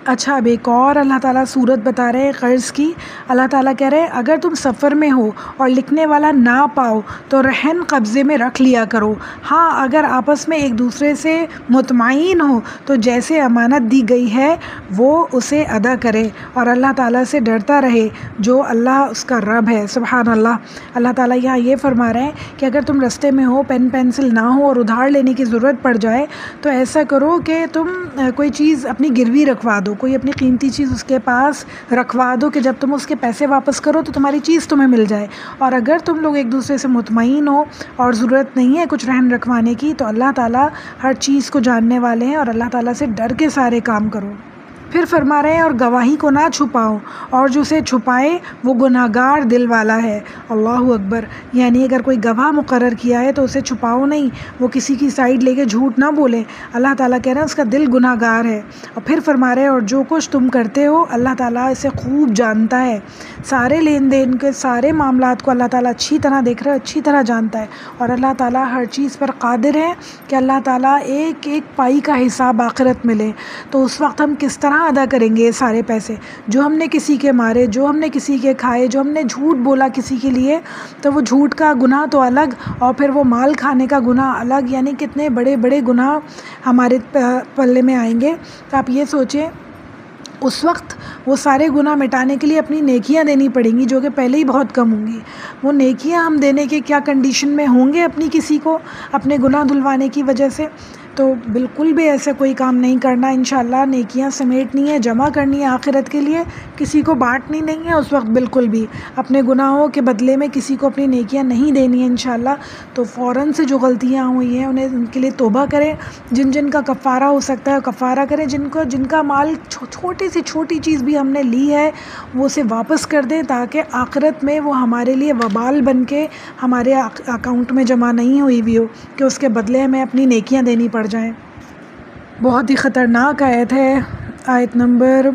اچھا اب ایک اور اللہ تعالیٰ صورت بتا رہے ہیں قرض کی۔ اللہ تعالیٰ کہہ رہے ہیں اگر تم سفر میں ہو اور لکھنے والا نہ پاؤ تو رہن قبضے میں رکھ لیا کرو، ہاں اگر آپس میں ایک دوسرے سے مطمئن ہو تو جیسے امانت دی گئی ہے وہ اسے ادا کرے اور اللہ تعالیٰ سے ڈرتا رہے جو اللہ اس کا رب ہے۔ سبحان اللہ۔ اللہ تعالیٰ یہاں یہ فرما رہے ہیں کہ اگر تم رستے میں ہو، پین پینسل نہ ہو اور ادھار لینے کی ضرورت پڑ جائے تو ایسا کرو کہ تم کوئی چیز اپنی گروی رکھوا دو، کوئی اپنی قیمتی چیز اس کے پاس رکھوا دو کہ جب تم اس کے پیسے واپس کرو تو تمہاری چیز تمہیں مل جائے۔ اور اگر تم لوگ ایک دوسرے سے مطمئن ہو اور ضرورت نہیں ہے کچھ رہن رکھوانے کی تو اللہ تعالیٰ ہر چیز کو جاننے والے ہیں اور اللہ تعالیٰ سے ڈر کے سارے کام کرو۔ پھر فرما رہے ہیں اور گواہی کو نہ چھپاؤ اور جو اسے چھپائے وہ گناہگار دل والا ہے۔ اللہ اکبر۔ یعنی اگر کوئی گواہ مقرر کیا ہے تو اسے چھپاؤ نہیں، وہ کسی کی سائڈ لے کے جھوٹ نہ بولے، اللہ تعالیٰ کہہ رہے ہیں اس کا دل گناہگار ہے۔ اور پھر فرما رہے ہیں اور جو کچھ تم کرتے ہو اللہ تعالیٰ اسے خوب جانتا ہے، سارے لین دین کے سارے معاملات کو اللہ تعالیٰ اچھی طرح دیکھ رہا ہے، اچھی طرح جانتا ہے اور اللہ تعالیٰ ہر چیز پر قادر ہے کہ اللہ تعالیٰ ایک ایک پائی کا حساب آخرت ملے۔ تو اس وقت ہم کس طرح ادا کریں گے یہ سارے پیسے جو ہم نے کسی کے مارے، جو ہم نے کسی کے کھائے، جو ہم نے جھوٹ بولا کسی کے لیے، تو وہ جھوٹ کا گناہ تو الگ اور پھر وہ مال کھانے کا گناہ الگ، یعنی کتنے بڑے بڑے گناہ ہمارے پلے میں آئیں گے۔ تو آپ یہ سوچیں اس وقت وہ سارے گناہ مٹانے کے لیے اپنی نیکیاں دینی پڑیں گی جو کہ پہلے ہی بہت کم ہوں گی۔ وہ نیکیاں ہم دینے کے کیا کنڈیشن میں ہوں گے اپنی کسی کو اپنے گناہ دھلوانے کی وجہ سے؟ تو بالکل بھی ایسا کوئی کام نہیں کرنا انشاءاللہ۔ نیکیاں سمیٹنی ہے، جمع کرنی ہے آخرت کے لیے، کسی کو بانٹنی نہیں ہے اس وقت بالکل بھی۔ اپنے گناہوں کے بدلے میں کسی کو اپنی نیکیاں نہیں دینی ہے انشاءاللہ۔ تو فوراً سے جو غلطیاں ہوئی ہیں ان کے لیے توبہ کریں، جن کا کفارہ ہو سکتا ہے کفارہ کریں، جن کا مال چھوٹی سے چھوٹی چیز بھی ہم نے لی ہے وہ اسے واپس کر دیں تاکہ آخرت میں وہ ہمارے لیے وبال بن کے ہمارے اکاؤنٹ میں جمع نہیں ہوئی ہوئی ہو کہ اس کے بدلے ہمیں اپنی نیکیاں دینی پڑ جائیں۔ بہت ہی خطرناک آیت ہے، آیت نمبر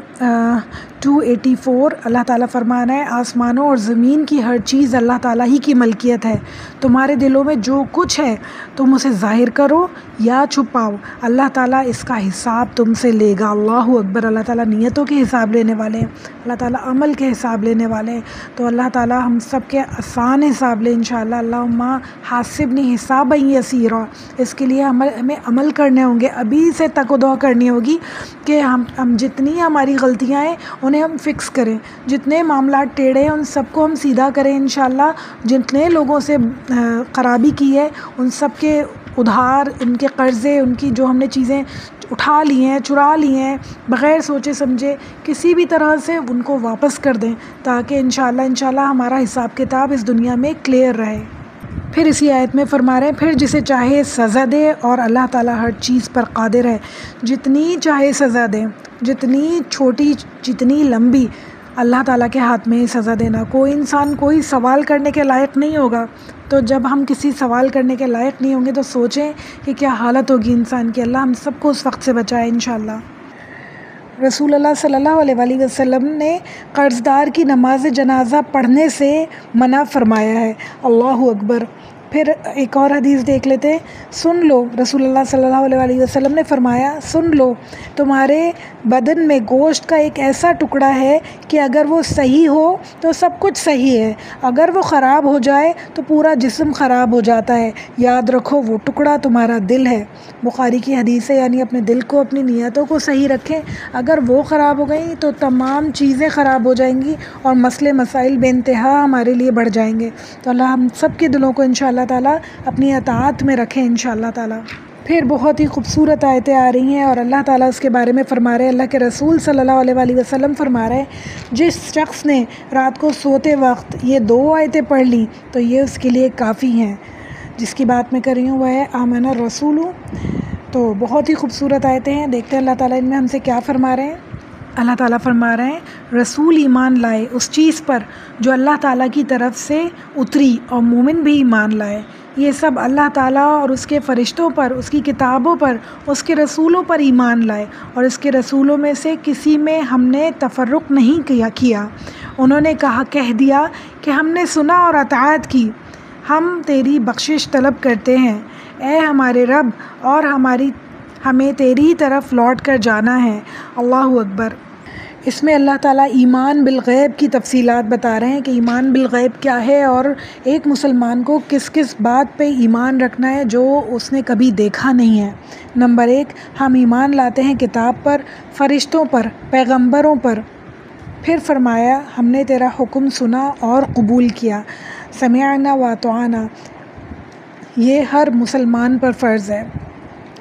284 اللہ تعالیٰ فرمانا ہے آسمانوں اور زمین کی ہر چیز اللہ تعالیٰ ہی کی ملکیت ہے، تمہارے دلوں میں جو کچھ ہے تم اسے ظاہر کرو یا چھپاؤ، اللہ تعالیٰ اس کا حساب تم سے لے گا۔ اللہ اکبر۔ اللہ تعالیٰ نیتوں کے حساب لینے والے ہیں، اللہ تعالیٰ عمل کے حساب لینے والے ہیں، تو اللہ تعالیٰ ہم سب کے آسان حساب لے انشاءاللہ۔ اللہم حاسبنی حسابا یسیرا، اس کے لیے ہمیں عمل کرنے ہوں گے، ابھی سے تک و دعا کرنی ہوگی کہ ہم جتنی ہماری غلطیاں ہیں انہیں ہم فکس کریں، جتنے معاملات ٹیڑھے ہیں ان سب کو ہم سیدھا کریں انشاءاللہ، جتنے لوگوں سے خرابی کی ہے ان سب کے ادھار، ان کے قرضے، ان کی جو ہم نے چیزیں اٹھا لی ہیں، چرا لی ہیں بغیر سوچے سمجھے، کسی بھی طرح سے ان کو واپس کر دیں تاکہ انشاءاللہ ہمارا حساب کتاب اس دنیا میں کلیئر رہے۔ پھر اسی آیت میں فرما رہے ہیں پھر جسے چاہے سزا دے اور اللہ تعالیٰ ہر چیز پر قادر ہے، جتنی چاہے سزا دے، جتنی چھوٹی جتنی لمبی، اللہ تعالیٰ کے ہاتھ میں ہی سزا دینا۔ کوئی انسان کوئی سوال کرنے کے لائق نہیں ہوگا، تو جب ہم کسی سوال کرنے کے لائق نہیں ہوں گے تو سوچیں کہ کیا حالت ہوگی انسان کی۔ اللہ ہم سب کو اس وقت سے بچائے انشاءاللہ۔ رسول اللہ صلی اللہ علیہ وآلہ وسلم نے قرض دار کی نماز جنازہ پڑھنے سے منع فرمایا ہے۔ اللہ اکبر۔ پھر ایک اور حدیث دیکھ لیتے ہیں، سن لو، رسول اللہ صلی اللہ علیہ وآلہ وسلم نے فرمایا سن لو، تمہارے بدن میں گوشت کا ایک ایسا ٹکڑا ہے کہ اگر وہ صحیح ہو تو سب کچھ صحیح ہے، اگر وہ خراب ہو جائے تو پورا جسم خراب ہو جاتا ہے، یاد رکھو وہ ٹکڑا تمہارا دل ہے۔ بخاری کی حدیث ہے، یعنی اپنے دل کو، اپنی نیتوں کو صحیح رکھیں، اگر وہ خراب ہو گئیں تو تمام چیزیں خراب ہو جائیں گی اور مسئلے مسائل بے انتہا ہمارے لیے بڑھ جائیں گے۔ تو اللہ ہم سب کے دلوں کو انشاءاللہ تعالیٰ اپنی اطاعت میں رکھیں انشاءاللہ تعالیٰ۔ پھر بہت ہی خوبصورت آیتیں آ رہی ہیں اور اللہ تعالیٰ اس کے بارے میں فرما رہے ہیں، اللہ کے رسول صلی اللہ علیہ وآلہ وسلم فرما رہے ہیں جس شخص نے رات کو سوتے وقت یہ 2 آیتیں پڑھ لیں تو یہ اس کے لیے کافی ہیں۔ جس کی بات میں کر رہی ہوں وہ ہے آمن الرسول۔ تو بہت ہی خوبصورت آیتیں ہیں، دیکھتے ہیں اللہ تعالیٰ ان میں ہم سے کیا فرما رہے ہیں۔ اللہ تعالیٰ فرما رہے ہیں رسول ایمان لائے اس چیز پر جو اللہ تعالیٰ کی طرف سے اتری اور مومن بھی ایمان لائے۔ یہ سب اللہ تعالیٰ اور اس کے فرشتوں پر، اس کی کتابوں پر، اس کے رسولوں پر ایمان لائے، اور اس کے رسولوں میں سے کسی میں ہم نے تفرق نہیں کیا۔ انہوں نے کہہ دیا کہ ہم نے سنا اور اطاعت کی، ہم تیری بخشش طلب کرتے ہیں اے ہمارے رب، اور ہمیں تیری طرف لوٹ کر جانا ہے۔ اللہ اکبر۔ اس میں اللہ تعالیٰ ایمان بالغیب کی تفصیلات بتا رہے ہیں کہ ایمان بالغیب کیا ہے اور ایک مسلمان کو کس کس بات پہ ایمان رکھنا ہے جو اس نے کبھی دیکھا نہیں ہے۔ نمبر 1، ہم ایمان لاتے ہیں کتاب پر، فرشتوں پر، پیغمبروں پر۔ پھر فرمایا ہم نے تیرا حکم سنا اور قبول کیا، سمعنا واطعنا، یہ ہر مسلمان پر فرض ہے۔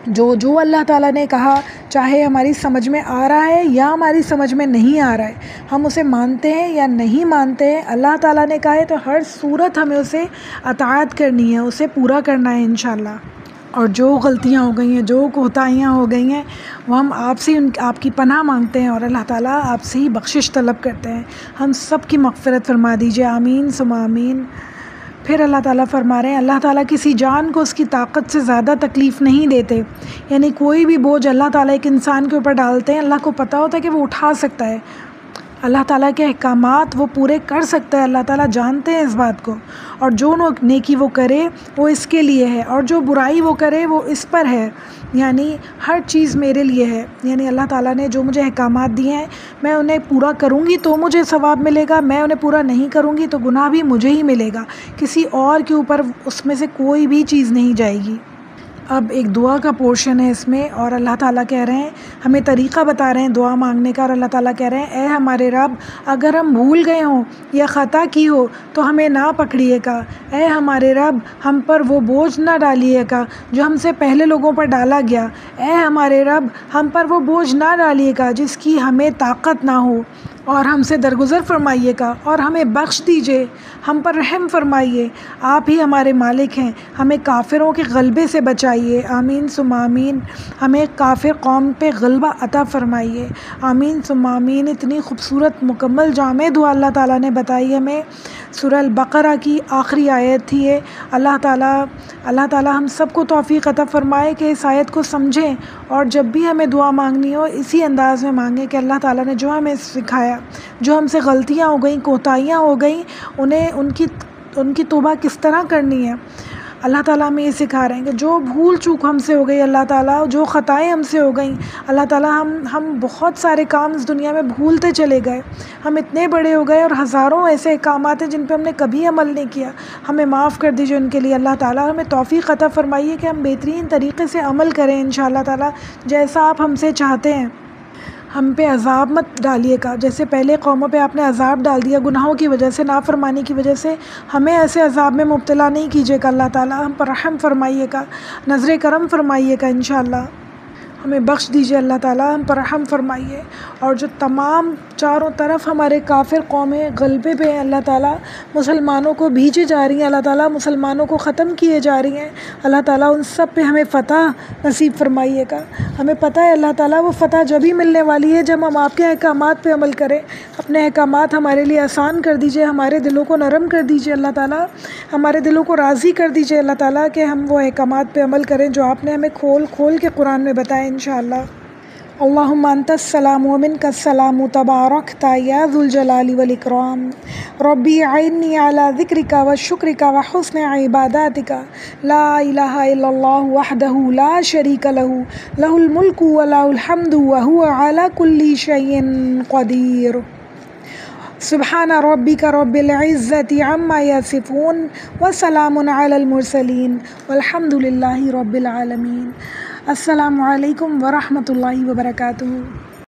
جو اللہ تعالیٰ نے کہا، چاہے ہماری سمجھ میں آ رہا ہے یا ہماری سمجھ میں نہیں آ رہا ہے، ہم اسے مانتے ہیں یا نہیں مانتے ہیں، اللہ تعالیٰ نے کہا ہے تو ہر صورت ہمیں اسے اطاعت کرنی ہے، اسے پورا کرنا ہے انشاءاللہ۔ اور جو غلطیاں ہو گئی ہیں، جو کوتاہیاں ہو گئی ہیں، وہ ہم آپ سے آپ کی پناہ مانگتے ہیں اور اللہ تعالیٰ آپ سے ہی بخشش طلب کرتے ہیں۔ ہم سب کی مغفرت فرما دیجیے، آمین ثم آمین۔ پھر اللہ تعالیٰ فرما رہے ہیں اللہ تعالیٰ کسی جان کو اس کی طاقت سے زیادہ تکلیف نہیں دیتے، یعنی کوئی بھی بوجھ اللہ تعالیٰ ایک انسان کے اوپر ڈالتے ہیں، اللہ کو پتہ ہوتا ہے کہ وہ اٹھا سکتا ہے، اللہ تعالیٰ کے احکامات وہ پورے کر سکتا ہے، اللہ تعالیٰ جانتے ہیں اس بات کو، اور جو نیکی وہ کرے وہ اس کے لیے ہے، اور جو برائی وہ کرے وہ اس پر ہے، یعنی ہر چیز میرے لیے ہے، یعنی اللہ تعالیٰ نے جو مجھے احکامات دیے ہیں میں انہیں پورا کروں گی تو مجھے ثواب ملے گا، میں انہیں پورا نہیں کروں گی تو گناہ بھی مجھے ہی ملے گا، کسی اور کے اوپر اس میں سے کوئی بھی چیز نہیں جائے گی۔ اب ایک دعا کا پورشن ہے اس میں، اور اللہ تعالیٰ کہہ رہے ہیں ہمیں طریقہ بتا رہے ہیں دعا مانگنے کا، اور اللہ تعالیٰ کہہ رہے ہیں اے ہمارے رب، اگر ہم بھول گئے ہوں یا خطا کی ہو تو ہمیں نہ پکڑیے گا، اے ہمارے رب ہم پر وہ بوجھ نہ ڈالیے گا جو ہم سے پہلے لوگوں پر ڈالا گیا، اے ہمارے رب ہم پر وہ بوجھ نہ ڈالیے گا جس کی ہمیں طاقت نہ ہو، اور ہم سے درگزر فرمائیے گا اور ہمیں بخش دیجیے، ہم پر رحم فرمائیے، آپ ہی ہمارے مالک ہیں، ہمیں کافروں کے غلبے سے بچائیے، آمین ثم آمین، ہمیں کافر قوم پہ غلبہ عطا فرمائیے، آمین ثم آمین۔ اتنی خوبصورت مکمل جامع دعا اللہ تعالیٰ نے بتائی ہمیں، سورہ البقرہ کی آخری آیت تھی یہ، اللہ تعالیٰ اللہ تعالیٰ ہم سب کو توفیق عطا فرمائے کہ اس آیت کو سمجھیں اور جب بھی ہمیں دعا مانگنی ہو اسی انداز میں مانگیں کہ اللہ تعالیٰ نے جو ہمیں سکھایا، جو ہم سے غلطیاں ہو گئیں، کوتاہیاں ہو گئیں، ان کی توبہ کس طرح کرنی ہے، اللہ تعالیٰ ہمیں یہ سکھا رہے ہیں کہ جو بھول چوک ہم سے ہو گئی اللہ تعالیٰ، جو خطائیں ہم سے ہو گئیں اللہ تعالیٰ، ہم بہت سارے کام اس دنیا میں بھولتے چلے گئے، ہم اتنے بڑے ہو گئے اور ہزاروں ایسے احکامات ہیں جن پہ ہم نے کبھی عمل نہیں کیا، ہمیں معاف کر دیجیے ان کے لیے اللہ تعالیٰ، ہمیں توفیق عطا فرمائیے کہ ہم بہترین طریقے سے عمل کریں انشاءاللہ تعالیٰ جیسا آپ ہم سے چاہتے ہیں۔ ہم پہ عذاب مت ڈالیے گا، جیسے پہلے قوموں پہ آپ نے عذاب ڈال دیا گناہوں کی وجہ سے، نافرمانی کی وجہ سے، ہمیں ایسے عذاب میں مبتلا نہیں کیجیے گا اللہ تعالیٰ، ہم پر رحم فرمائیے گا، نظر کرم فرمائیے گا انشاءاللہ، ہمیں بخش دیجیے اللہ تعالیٰ، ہم پر رحم فرمائیے۔ اور جو تمام چاروں طرف ہمارے کافر قومیں غلبے پہ ہیں اللہ تعالیٰ، مسلمانوں کو بھیجے جا رہی ہیں اللہ تعالیٰ، مسلمانوں کو ختم کیے جا رہی ہیں اللہ تعالیٰ، ان سب پہ ہمیں فتح نصیب فرمائیے گا۔ ہمیں پتہ ہے اللہ تعالیٰ وہ فتح جب ہی ملنے والی ہے جب ہم آپ کے احکامات پہ عمل کریں، اپنے احکامات ہمارے لیے آسان کر دیجیے، ہمارے دلوں کو نرم کر دیجیے اللہ تعالیٰ، ہمارے دلوں کو راضی کر دیجیے اللہ تعالیٰ کہ ہم وہ احکامات پہ عمل کریں جو آپ نے ہمیں کھول کھول کے قرآن میں بتائے انشاءاللہ۔ اللہم انت السلام ومنک السلام تبارکت یا ذو الجلال والاکرام، ربی اعنی علی ذکرک وشکرک وحسن عباداتک، لا الہ الا اللہ وحدہ لا شریک لہ، لہ الملک ولہ الحمد وہو علی کل شیء قدیر۔ سبحان ربک رب العزت عما یصفون وسلام علی المرسلین والحمد للہ رب العالمین۔ السلام علیکم ورحمۃ اللہ وبرکاتہ۔